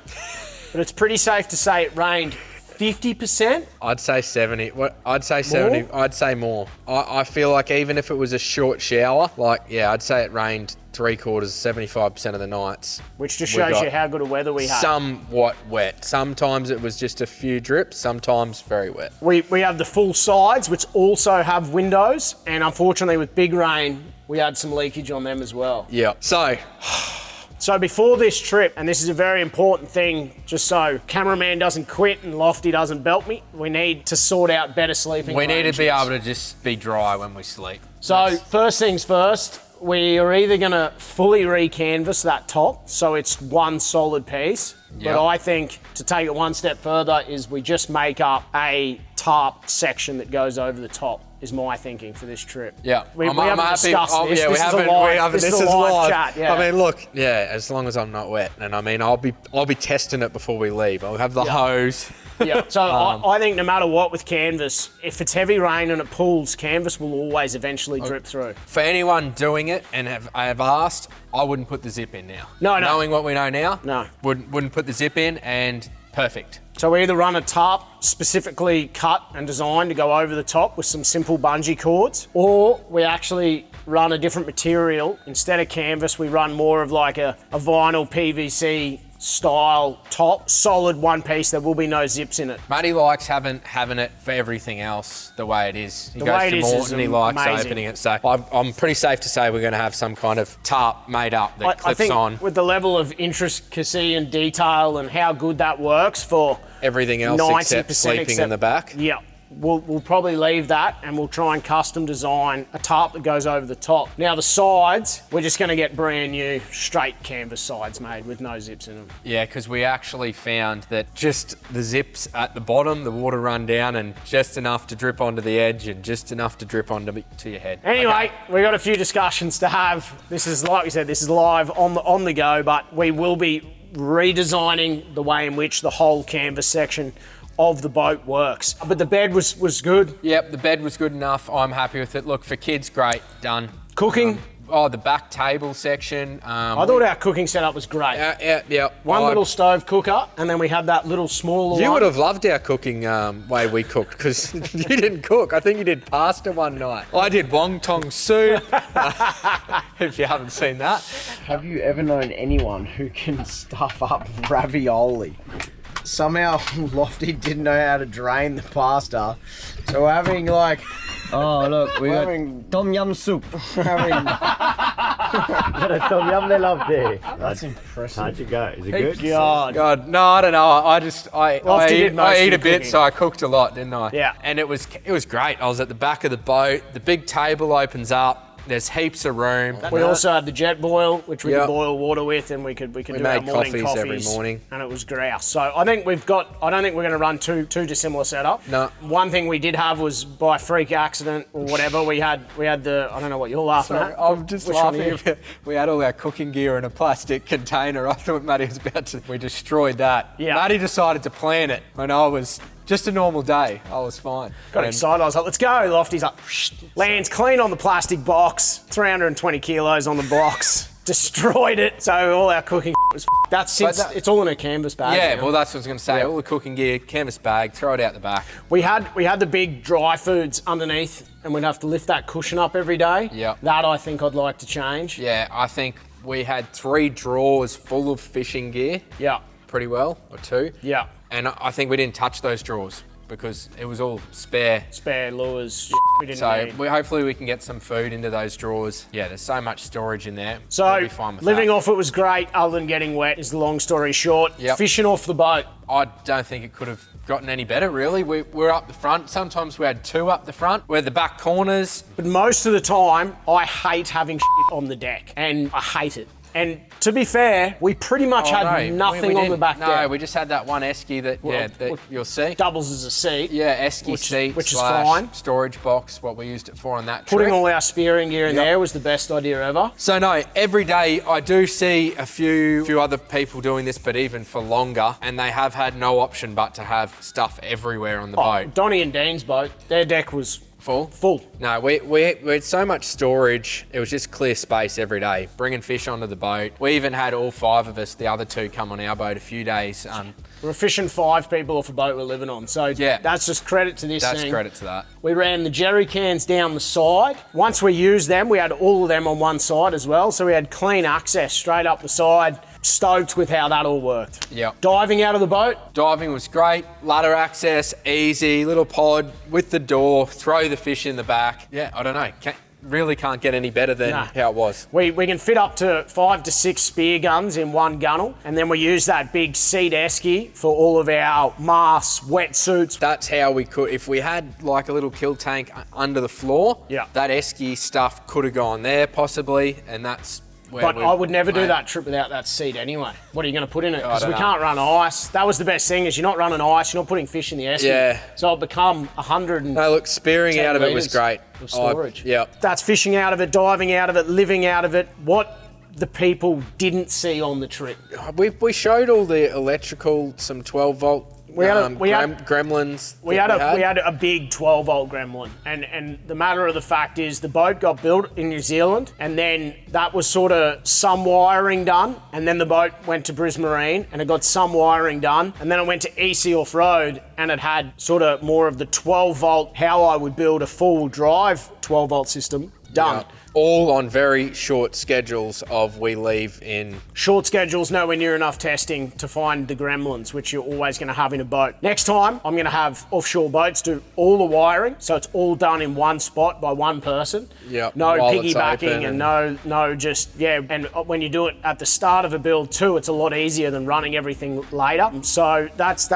Speaker 1: but it's pretty safe to say it rained 50%?
Speaker 3: I'd say 70. I'd say 70.
Speaker 1: More?
Speaker 3: I'd say more. I feel like even if it was a short shower, I'd say it rained 75% of the nights.
Speaker 1: Which just shows you how good a weather we had.
Speaker 3: Somewhat wet. Sometimes it was just a few drips, sometimes very wet.
Speaker 1: We have the full sides, which also have windows, and unfortunately with big rain, we had some leakage on them as well.
Speaker 3: Yeah.
Speaker 1: So before this trip, and this is a very important thing, just so cameraman doesn't quit and Lofty doesn't belt me, we need to sort out better sleeping
Speaker 3: We need to be
Speaker 1: arrangements.
Speaker 3: able to just be dry when we sleep.
Speaker 1: So first things first, we are either going to fully re-canvas that top, so it's one solid piece.
Speaker 3: Yep.
Speaker 1: But I think to take it one step further is we just make up a tarp section that goes over the top, is my thinking for this trip.
Speaker 3: Yeah,
Speaker 1: We haven't discussed this.
Speaker 3: Yeah,
Speaker 1: this is a live, this is a live chat. Yeah.
Speaker 3: I mean, look, as long as I'm not wet, and I mean, I'll be testing it before we leave. I'll have the hose.
Speaker 1: Yeah, so I think no matter what with canvas, if it's heavy rain and it pools, canvas will always eventually drip through.
Speaker 3: For anyone doing it and have asked, I wouldn't put the zip in now.
Speaker 1: No.
Speaker 3: Knowing what we know now,
Speaker 1: No.
Speaker 3: wouldn't put the zip in, and perfect.
Speaker 1: So we either run a tarp specifically cut and designed to go over the top with some simple bungee cords, or we actually run a different material. Instead of canvas, we run more of like a vinyl PVC style top, solid one piece. There will be no zips in it.
Speaker 3: Matty likes having it for everything else the way it is. He
Speaker 1: The
Speaker 3: goes
Speaker 1: way it
Speaker 3: to
Speaker 1: is
Speaker 3: Morton, he likes
Speaker 1: amazing.
Speaker 3: opening it. So I'm pretty safe to say we're going to have some kind of tarp made up that
Speaker 1: I
Speaker 3: clips
Speaker 1: think
Speaker 3: on.
Speaker 1: with the level of intricacy and detail and how good that works for
Speaker 3: Everything else
Speaker 1: 90%
Speaker 3: except sleeping in the back.
Speaker 1: Yeah. We'll probably leave that and we'll try and custom design a tarp that goes over the top. Now the sides, we're just going to get brand new straight canvas sides made with no zips in them.
Speaker 3: Yeah, because we actually found that just the zips at the bottom, the water run down, and just enough to drip onto the edge and just enough to drip onto your head.
Speaker 1: Anyway, we've got a few discussions to have. This is, like we said, this is live on the go, but we will be redesigning the way in which the whole canvas section of the boat works. But the bed was good.
Speaker 3: Yep, the bed was good enough. I'm happy with it. Look, for kids, great, done.
Speaker 1: Cooking.
Speaker 3: The back table section.
Speaker 1: I thought our cooking setup was great.
Speaker 3: Yeah.
Speaker 1: One little stove cooker, and then we had that little smaller one.
Speaker 3: You would have loved our cooking way we cooked, because you didn't cook. I think you did pasta one night. I did wonton soup, if you haven't seen that.
Speaker 5: Have you ever known anyone who can stuff up ravioli? somehow Lofty didn't know how to drain the pasta. So we're having like...
Speaker 7: Oh, look, we got
Speaker 5: having...
Speaker 7: tom yum soup.
Speaker 5: having...
Speaker 7: Got a tom yum there, Lofty.
Speaker 5: That's impressive.
Speaker 7: How'd you go? Is it good?
Speaker 3: God, no, I don't know. I
Speaker 1: Lofty did most
Speaker 3: I
Speaker 1: of
Speaker 3: eat
Speaker 1: the
Speaker 3: a bit,
Speaker 1: cooking.
Speaker 3: so I cooked a lot, didn't I?
Speaker 1: Yeah.
Speaker 3: And it was great. I was at the back of the boat. The big table opens up. There's heaps of room.
Speaker 1: We also had the jet boil, which we
Speaker 3: Yep.
Speaker 1: could boil water with, and we could do our
Speaker 3: made
Speaker 1: morning
Speaker 3: coffees every
Speaker 1: coffees
Speaker 3: morning.
Speaker 1: and it was grouse. So I think we've got. I don't think we're going to run too dissimilar setup.
Speaker 3: No.
Speaker 1: One thing we did have was by freak accident or whatever we had the. I don't know what you're laughing at.
Speaker 3: I'm just
Speaker 1: Which one are
Speaker 3: laughing.
Speaker 1: you?
Speaker 3: About, we had all our cooking gear in a plastic container. I thought Matty was about to. We destroyed that.
Speaker 1: Yeah.
Speaker 3: Matty decided to plan it when I was just a normal day. I was fine.
Speaker 1: Got
Speaker 3: And-
Speaker 1: excited. I was like, let's go. Lofty's like, lands clean on the plastic box, 320 kilos on the box, destroyed it. So all our cooking was that sits.
Speaker 3: But that-
Speaker 1: It's all in a canvas bag.
Speaker 3: Yeah,
Speaker 1: now.
Speaker 3: well, that's what I was going to say.
Speaker 1: Yeah.
Speaker 3: All the cooking gear, canvas bag, throw it out the back.
Speaker 1: We had the big dry foods underneath, and we'd have to lift that cushion up every day.
Speaker 3: Yep.
Speaker 1: That I think I'd like to change.
Speaker 3: Yeah, I think we had 3 drawers full of fishing gear,
Speaker 1: Yeah.
Speaker 3: pretty well, or 2.
Speaker 1: Yeah.
Speaker 3: And I think we didn't touch those drawers because it was all spare.
Speaker 1: Spare lures. We didn't
Speaker 3: So
Speaker 1: need.
Speaker 3: hopefully we can get some food into those drawers. Yeah, there's so much storage in there.
Speaker 1: So
Speaker 3: We'll be fine with
Speaker 1: living
Speaker 3: that.
Speaker 1: off it was great. Other than getting wet, is the long story short.
Speaker 3: Yep.
Speaker 1: Fishing off the boat.
Speaker 3: I don't think it could have gotten any better, really. We're up the front. Sometimes we had 2 up the front. We're the back corners.
Speaker 1: But most of the time, I hate having shit on the deck, and I hate it. And to be fair, we pretty much had nothing
Speaker 3: we
Speaker 1: on the
Speaker 3: didn't.
Speaker 1: back
Speaker 3: No,
Speaker 1: deck.
Speaker 3: we just had that one esky that you'll see.
Speaker 1: Doubles as a seat.
Speaker 3: Yeah, esky seat
Speaker 1: which is
Speaker 3: slash
Speaker 1: fine.
Speaker 3: storage box, what we used it for on that
Speaker 1: Putting
Speaker 3: trip.
Speaker 1: all our spearing gear in there was the best idea ever.
Speaker 3: So no, every day I do see a few other people doing this, but even for longer, and they have had no option but to have stuff everywhere on the boat.
Speaker 1: Donnie and Dean's boat, their deck was
Speaker 3: Full? No, we had so much storage, it was just clear space every day, bringing fish onto the boat. We even had all 5 of us, the other 2 come on our boat a few days.
Speaker 1: We're a fishing 5 people off a boat we're living on. So
Speaker 3: Yeah.
Speaker 1: that's just credit to this
Speaker 3: That's
Speaker 1: thing.
Speaker 3: credit to that.
Speaker 1: We ran the jerry cans down the side. Once we used them, we had all of them on one side as well. So we had clean access straight up the side. Stoked with how that all worked.
Speaker 3: Yep.
Speaker 1: Diving out of the boat,
Speaker 3: Diving was great, ladder access, easy, little pod with the door, throw the fish in the back. Yeah, I don't know, really can't get any better than
Speaker 1: Nah.
Speaker 3: how it was.
Speaker 1: we can fit up to 5 to 6 spear guns in one gunnel, and then we use that big seat esky for all of our masks, wetsuits.
Speaker 3: That's how we could, if we had like a little kill tank under the floor,
Speaker 1: Yeah.
Speaker 3: that esky stuff could have gone there possibly, and that's where
Speaker 1: But I would never do that trip without that seat anyway. What are you going to put in it? Because
Speaker 3: don't
Speaker 1: we
Speaker 3: know.
Speaker 1: can't run ice. That was the best thing, is you're not running ice, you're not putting fish in the esky.
Speaker 3: Yeah.
Speaker 1: So it become 100 and...
Speaker 3: No, look, spearing
Speaker 1: 10
Speaker 3: out of it was
Speaker 1: litres
Speaker 3: great.
Speaker 1: of storage.
Speaker 3: Yeah.
Speaker 1: That's fishing out of it, diving out of it, living out of it. What the people didn't see on the trip.
Speaker 3: We showed all the electrical, some 12 volt gremlins.
Speaker 1: We had a big 12 volt gremlin, and the matter of the fact is the boat got built in New Zealand, and then that was sort of some wiring done, and then the boat went to Bris Marine and it got some wiring done, and then it went to EC Off Road and it had sort of more of the 12 volt, how I would build a full drive 12 volt system done.
Speaker 3: Yeah. All on very short schedules of we leave in...
Speaker 1: Short schedules, nowhere near enough testing to find the gremlins, which you're always going to have in a boat. Next time, I'm going to have Offshore Boats do all the wiring, so it's all done in one spot by one person.
Speaker 3: Yep,
Speaker 1: No
Speaker 3: while it's
Speaker 1: piggybacking
Speaker 3: open
Speaker 1: and no just, yeah. And when you do it at the start of a build too, it's a lot easier than running everything later. So that's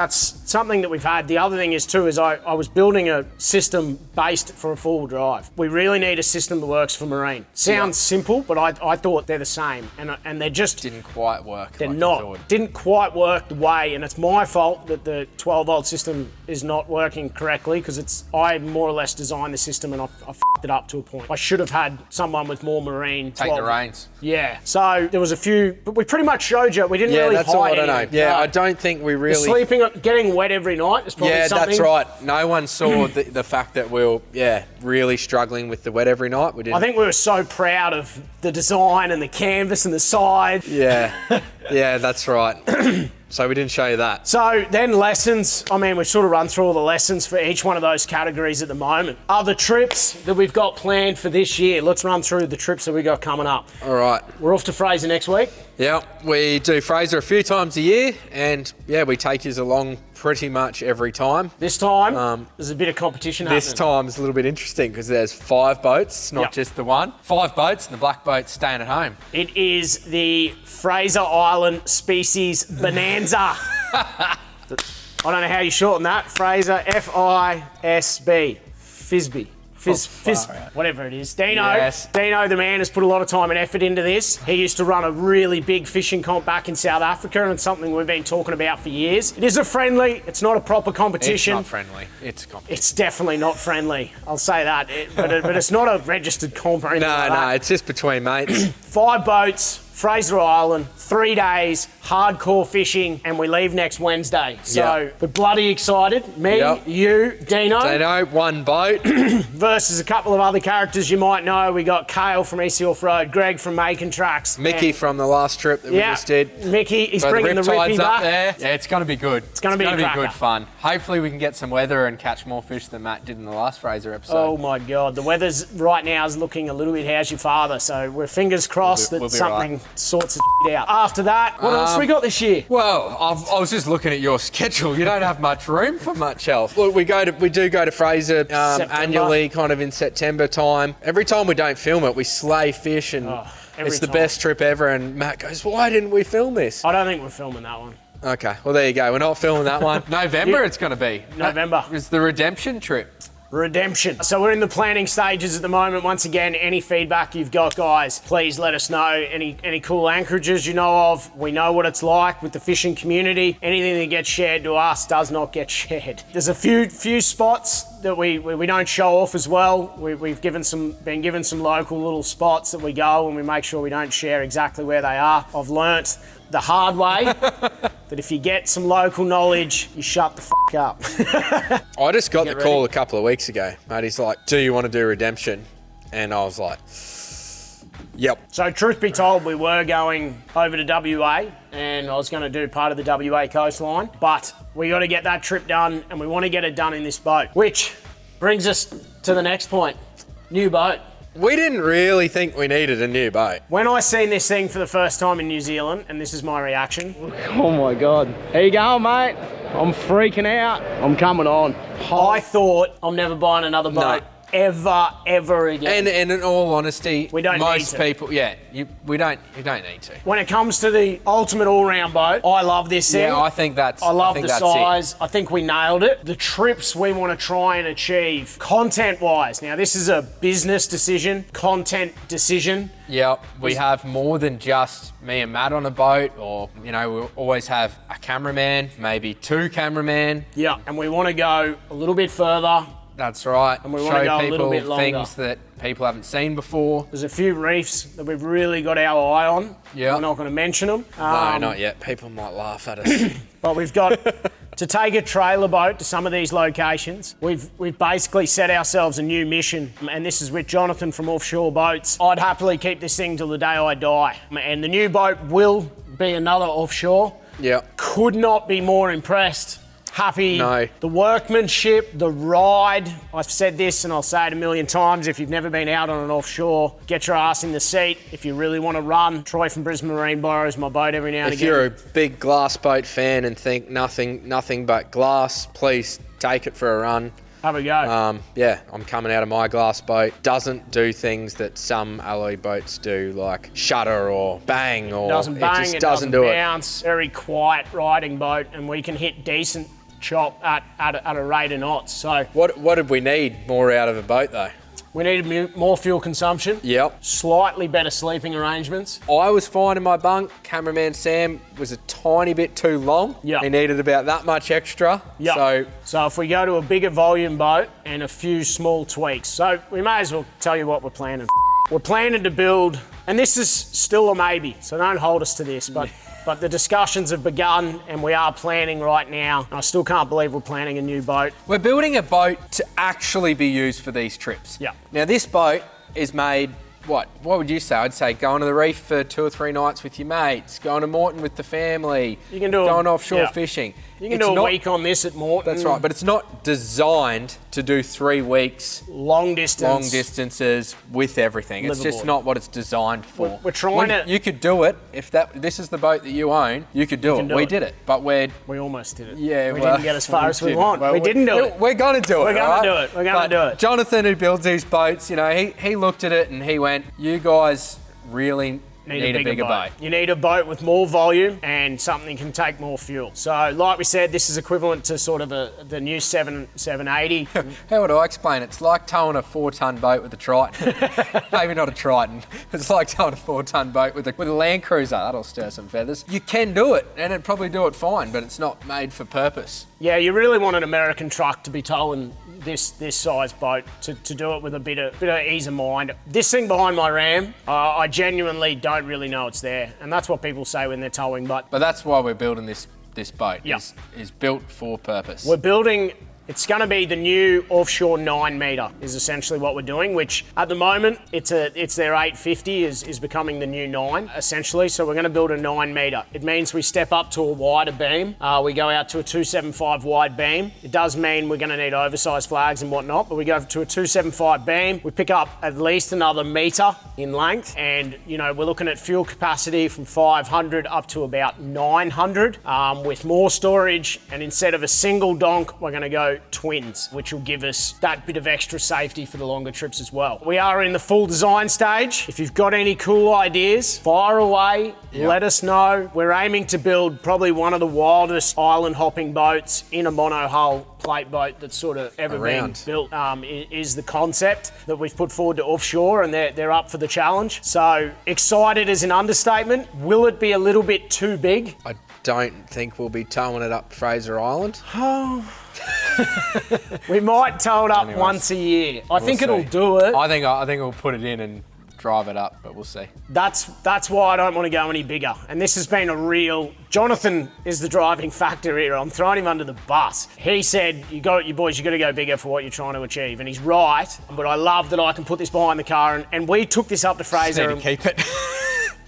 Speaker 1: something that we've had. The other thing is too, is I was building a system based for a full drive. We really need a system that works for marine. Sounds simple, but I thought they're the same, and they're just
Speaker 3: Didn't quite work.
Speaker 1: they're
Speaker 3: like you
Speaker 1: not.
Speaker 3: thought.
Speaker 1: Didn't quite work the way, and it's my fault that the 12 volt system is not working correctly, because I more or less designed the system and I f***ed it up to a point. I should have had someone with more marine.
Speaker 3: Take
Speaker 1: 12
Speaker 3: the reins.
Speaker 1: Yeah. So there was a few, but we pretty much showed you. We didn't
Speaker 3: Yeah,
Speaker 1: really
Speaker 3: that's all I
Speaker 1: hide
Speaker 3: don't know.
Speaker 1: anything.
Speaker 3: Yeah,
Speaker 1: No.
Speaker 3: I don't think we really...
Speaker 1: Sleeping, getting wet every night is probably
Speaker 3: Yeah,
Speaker 1: something.
Speaker 3: that's right. No one saw the fact that we were, really struggling with the wet every night. We didn't.
Speaker 1: I think we were so proud of the design and the canvas and the side.
Speaker 3: Yeah. Yeah, that's right. So we didn't show you that.
Speaker 1: So then lessons, I mean, we've sort of run through all the lessons for each one of those categories at the moment. Other trips that we've got planned for this year. Let's run through the trips that we got coming up.
Speaker 3: All right.
Speaker 1: We're off to Fraser next week.
Speaker 3: Yeah, we do Fraser a few times a year, and yeah, we take yous along pretty much every time.
Speaker 1: This time, there's a bit of competition happening.
Speaker 3: This time is a little bit interesting because there's 5 boats, not
Speaker 1: Yep.
Speaker 3: just the one. 5 boats, and the black boat's staying at home.
Speaker 1: It is the Fraser Island Species Bonanza. I don't know how you shorten that. Fraser, F-I-S-B. Fisby. Whatever it is. Dino,
Speaker 3: Yes.
Speaker 1: Dino, the man, has put a lot of time and effort into this. He used to run a really big fishing comp back in South Africa, and it's something we've been talking about for years. It is a friendly, it's not a proper competition.
Speaker 3: It's not friendly. It's a competition.
Speaker 1: It's definitely not friendly. I'll say that. But it's not a registered comp or anything like that.
Speaker 3: No, it's just between mates.
Speaker 1: 5 boats, Fraser Island, 3 days, hardcore fishing, and we leave next Wednesday. So
Speaker 3: Yeah.
Speaker 1: we're bloody excited. Me,
Speaker 3: Yep.
Speaker 1: you, Dino,
Speaker 3: Dino, 1 boat.
Speaker 1: versus a couple of other characters you might know. We got Kale from Easy Off Road, Greg from Macon Tracks.
Speaker 3: Mickey
Speaker 1: and-
Speaker 3: from the last trip that we just did.
Speaker 1: Mickey, he's
Speaker 3: So
Speaker 1: bringing the
Speaker 3: Riptide's
Speaker 1: Rippy
Speaker 3: up
Speaker 1: back.
Speaker 3: there. Yeah, it's going to be good. It's
Speaker 1: gonna be a
Speaker 3: good
Speaker 1: cracker.
Speaker 3: fun. Hopefully we can get some weather and catch more fish than Matt did in the last Fraser episode.
Speaker 1: Oh my God, the weather's right now is looking a little bit how's your father, so we're fingers crossed
Speaker 3: We'll
Speaker 1: that
Speaker 3: be
Speaker 1: something sorts of out. After that, what else we got this year?
Speaker 3: Well, I was just looking at your schedule. You don't have much room for much else. Look, we do go to Fraser annually, kind of in September time. Every time we don't film it, we slay fish, and
Speaker 1: every
Speaker 3: it's the
Speaker 1: time.
Speaker 3: best trip ever. And Matt goes, "Why didn't we film this?"
Speaker 1: I don't think we're filming that one.
Speaker 3: Okay, well there you go. We're not filming that one. November, it's going to be.
Speaker 1: November.
Speaker 3: It's the redemption trip.
Speaker 1: Redemption. So we're in the planning stages at the moment. Once again, any feedback you've got, guys, please let us know. Any cool anchorages you know of. We know what it's like with the fishing community. Anything that gets shared to us does not get shared. There's a few spots that we don't show off as well. We've been given some local little spots that we go, and we make sure we don't share exactly where they are. I've learnt the hard way that if you get some local knowledge, you shut the f*** up.
Speaker 3: I just got the
Speaker 1: Get
Speaker 3: call
Speaker 1: ready.
Speaker 3: a couple of weeks ago. Mate, he's like, "Do you want to do redemption?" And I was like, "Yep."
Speaker 1: So truth be told, we were going over to WA, and I was going to do part of the WA coastline, but we got to get that trip done, and we want to get it done in this boat. Which brings us to the next point, new boat.
Speaker 3: We didn't really think we needed a new boat.
Speaker 1: When I seen this thing for the first time in New Zealand, and this is my reaction.
Speaker 5: Oh my God. Here you go, mate. I'm freaking out. I'm coming on.
Speaker 1: I thought I'm never buying another boat ever again.
Speaker 3: And in all honesty,
Speaker 1: We don't
Speaker 3: most
Speaker 1: need to.
Speaker 3: people, you don't need to.
Speaker 1: When it comes to the ultimate all-round boat, I love this thing.
Speaker 3: Yeah, I think that's.
Speaker 1: I love
Speaker 3: think
Speaker 1: the
Speaker 3: that's
Speaker 1: size. I think we nailed it. The trips we want to try and achieve, content-wise. Now, this is a business decision, content decision.
Speaker 3: Yeah, we have more than just me and Matt on a boat, or we always have a cameraman, maybe 2 cameramen.
Speaker 1: Yeah, and we want to go a little bit further.
Speaker 3: That's right.
Speaker 1: And we wanna go a little bit longer.
Speaker 3: things that people haven't seen before.
Speaker 1: There's a few reefs that we've really got our eye on.
Speaker 3: Yeah.
Speaker 1: We're not going to mention them.
Speaker 3: No, not yet. People might laugh at us.
Speaker 1: But we've got to take a trailer boat to some of these locations. We've basically set ourselves a new mission, and this is with Jonathan from Offshore Boats. I'd happily keep this thing till the day I die. And the new boat will be another offshore.
Speaker 3: Yeah.
Speaker 1: Could not be more impressed. Happy.
Speaker 3: No.
Speaker 1: The workmanship, the ride. I've said this and I'll say it a million times. If you've never been out on an offshore, get your ass in the seat. If you really want to run, Troy from Brisbane Marine borrows my boat every now and
Speaker 3: If
Speaker 1: again.
Speaker 3: you're a big glass boat fan and think nothing but glass, please take it for a run.
Speaker 1: Have a go.
Speaker 3: Yeah, I'm coming out of my glass boat. Doesn't do things that some alloy boats do, like shutter or bang, or
Speaker 1: Doesn't bang,
Speaker 3: it just
Speaker 1: it
Speaker 3: doesn't do it.
Speaker 1: bounce. Very quiet riding boat, and we can hit decent chop at a rate of knots. So
Speaker 3: What did we need more out of a boat though?
Speaker 1: we needed more fuel consumption.
Speaker 3: Yep.
Speaker 1: Slightly better sleeping arrangements.
Speaker 3: I was fine in my bunk. Cameraman Sam was a tiny bit too long.
Speaker 1: Yeah.
Speaker 3: He needed about that much extra.
Speaker 1: Yeah. So if we go to a bigger volume boat and a few small tweaks. So we may as well tell you what we're planning. We're planning to build, and this is still a maybe, so don't hold us to this, but the discussions have begun and we are planning right now. I still can't believe we're planning a new boat.
Speaker 3: We're building a boat to actually be used for these trips.
Speaker 1: Yeah.
Speaker 3: Now this boat is made what would you say? I'd say going to the reef for 2 or 3 nights with your mates, going to Moreton with the family,
Speaker 1: You can do
Speaker 3: going
Speaker 1: a-
Speaker 3: offshore
Speaker 1: yeah.
Speaker 3: fishing.
Speaker 1: You can
Speaker 3: It's
Speaker 1: do a
Speaker 3: not-
Speaker 1: week on this at Moreton.
Speaker 3: That's right, but it's not designed to do 3 weeks,
Speaker 1: Long distance.
Speaker 3: long distances with everything. It's just
Speaker 1: Liverboard.
Speaker 3: not what it's designed for.
Speaker 1: We're trying to-
Speaker 3: You could do it if this is the boat that you own. You could do it.
Speaker 1: do
Speaker 3: We
Speaker 1: it.
Speaker 3: did it, but we
Speaker 1: almost did it. we
Speaker 3: well,
Speaker 1: didn't get as far as we
Speaker 3: didn't.
Speaker 1: want.
Speaker 3: Well,
Speaker 1: we didn't do it.
Speaker 3: We're going to do it.
Speaker 1: We're gonna
Speaker 3: right?
Speaker 1: do it. We're gonna
Speaker 3: But
Speaker 1: do it.
Speaker 3: Jonathan, who builds these boats, you know, he looked at it and he went, "You guys really need a bigger boat."
Speaker 1: You need a boat with more volume and something that can take more fuel. So, like we said, this is equivalent to sort of the new 780.
Speaker 3: How would I explain it? It's like towing a 4-ton boat with a Triton. Maybe not a Triton. It's like towing a 4-ton boat with a Land Cruiser. That'll stir some feathers. You can do it, and it'd probably do it fine, but it's not made for purpose.
Speaker 1: Yeah, you really want an American truck to be towing this size boat to do it with a bit of ease of mind. This thing behind my Ram, I genuinely don't really know it's there, and that's what people say when they're towing. But
Speaker 3: But that's why we're building this boat.
Speaker 1: Yeah.
Speaker 3: Is built for purpose.
Speaker 1: we're building. It's going to be the new offshore 9 metre is essentially what we're doing, which at the moment it's their 850 is becoming the new 9 essentially. So we're going to build a 9 metre. It means we step up to a wider beam. We go out to a 275 wide beam. It does mean we're going to need oversized flags and whatnot, but we go to a 275 beam. We pick up at least another metre in length, and you know we're looking at fuel capacity from 500 up to about 900 with more storage. And instead of a single donk, we're going to go twins, which will give us that bit of extra safety for the longer trips as well. We are in the full design stage. If you've got any cool ideas, fire away, let us know. We're aiming to build probably one of the wildest island hopping boats in a monohull plate boat that's sort of ever been built, is the concept that we've put forward to Offshore, and they're up for the challenge. So excited is an understatement. Will it be a little bit too big?
Speaker 3: I don't think we'll be towing it up Fraser Island.
Speaker 1: We might tow it up once a year. I think it'll do it.
Speaker 3: I think we'll put it in and drive it up, but we'll see.
Speaker 1: That's why I don't want to go any bigger. And this has been a real... Jonathan is the driving factor here. I'm throwing him under the bus. He said, you boys, you got to go bigger for what you're trying to achieve. And he's right, but I love that I can put this behind the car. And we took this up to Fraser.
Speaker 3: Just need to keep it.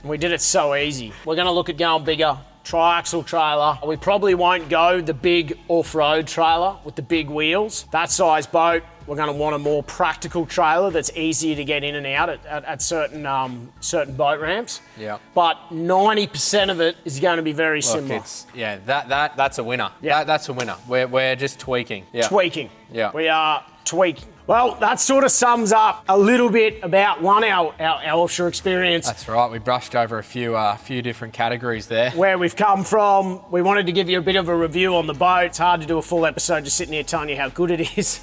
Speaker 1: And we did it so easy. We're going to look at going bigger. Triaxle trailer. We probably won't go the big off-road trailer with the big wheels. That size boat, we're going to want a more practical trailer that's easier to get in and out at certain boat ramps.
Speaker 3: Yeah.
Speaker 1: But 90% of it is going to be very similar.
Speaker 3: That's a winner.
Speaker 1: Yeah.
Speaker 3: That's a winner. We're just tweaking. Yeah.
Speaker 1: Tweaking.
Speaker 3: Yeah.
Speaker 1: We are tweaking. Well, that sort of sums up a little bit about our offshore experience.
Speaker 3: That's right. We brushed over a few different categories there.
Speaker 1: Where we've come from. We wanted to give you a bit of a review on the boat. It's hard to do a full episode just sitting here telling you how good it is.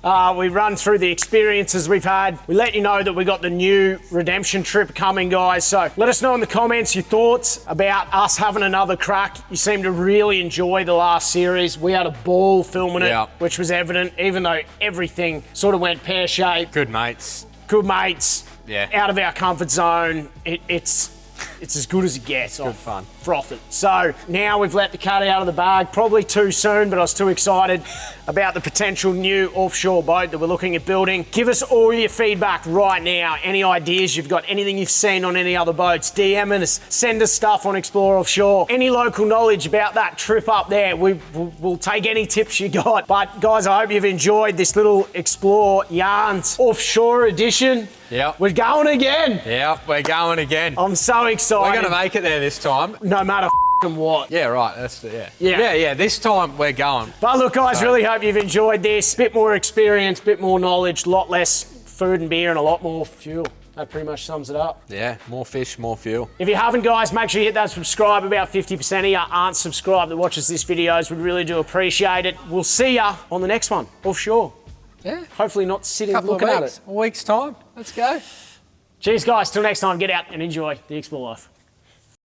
Speaker 1: We run through the experiences we've had. We let you know that we got the new redemption trip coming, guys. So let us know in the comments your thoughts about us having another crack. You seem to really enjoy the last series. We had a ball filming it, which was evident, even though everything sort of went pear-shaped.
Speaker 3: Good mates.
Speaker 1: Yeah. Out of our comfort zone. It's as good as it gets.
Speaker 3: Good fun.
Speaker 1: Froth it. So now we've let the cat out of the bag. Probably too soon, but I was too excited about the potential new offshore boat that we're looking at building. Give us all your feedback right now. Any ideas you've got, anything you've seen on any other boats, DM us, send us stuff on Explore Offshore. Any local knowledge about that trip up there, we'll take any tips you got. But guys, I hope you've enjoyed this little Explore Yarns Offshore edition.
Speaker 3: Yeah.
Speaker 1: We're going again.
Speaker 3: Yeah, we're going again.
Speaker 1: I'm so excited.
Speaker 3: We're going to make it there this time.
Speaker 1: No matter what.
Speaker 3: Yeah, right. Yeah. This time we're going.
Speaker 1: But look, guys, really hope you've enjoyed this. Bit more experience, bit more knowledge, lot less food and beer, and a lot more fuel. That pretty much sums it up.
Speaker 3: Yeah, more fish, more fuel.
Speaker 1: If you haven't, guys, make sure you hit that subscribe. About 50% of you aren't subscribed that watches this videos. We really do appreciate it. We'll see ya on the next one, offshore.
Speaker 3: Yeah.
Speaker 1: Hopefully not sitting
Speaker 3: Couple
Speaker 1: looking
Speaker 3: of
Speaker 1: at
Speaker 3: weeks.
Speaker 1: it.
Speaker 3: A week's time. Let's go.
Speaker 1: Cheers, guys. Till next time, get out and enjoy the Explore Life.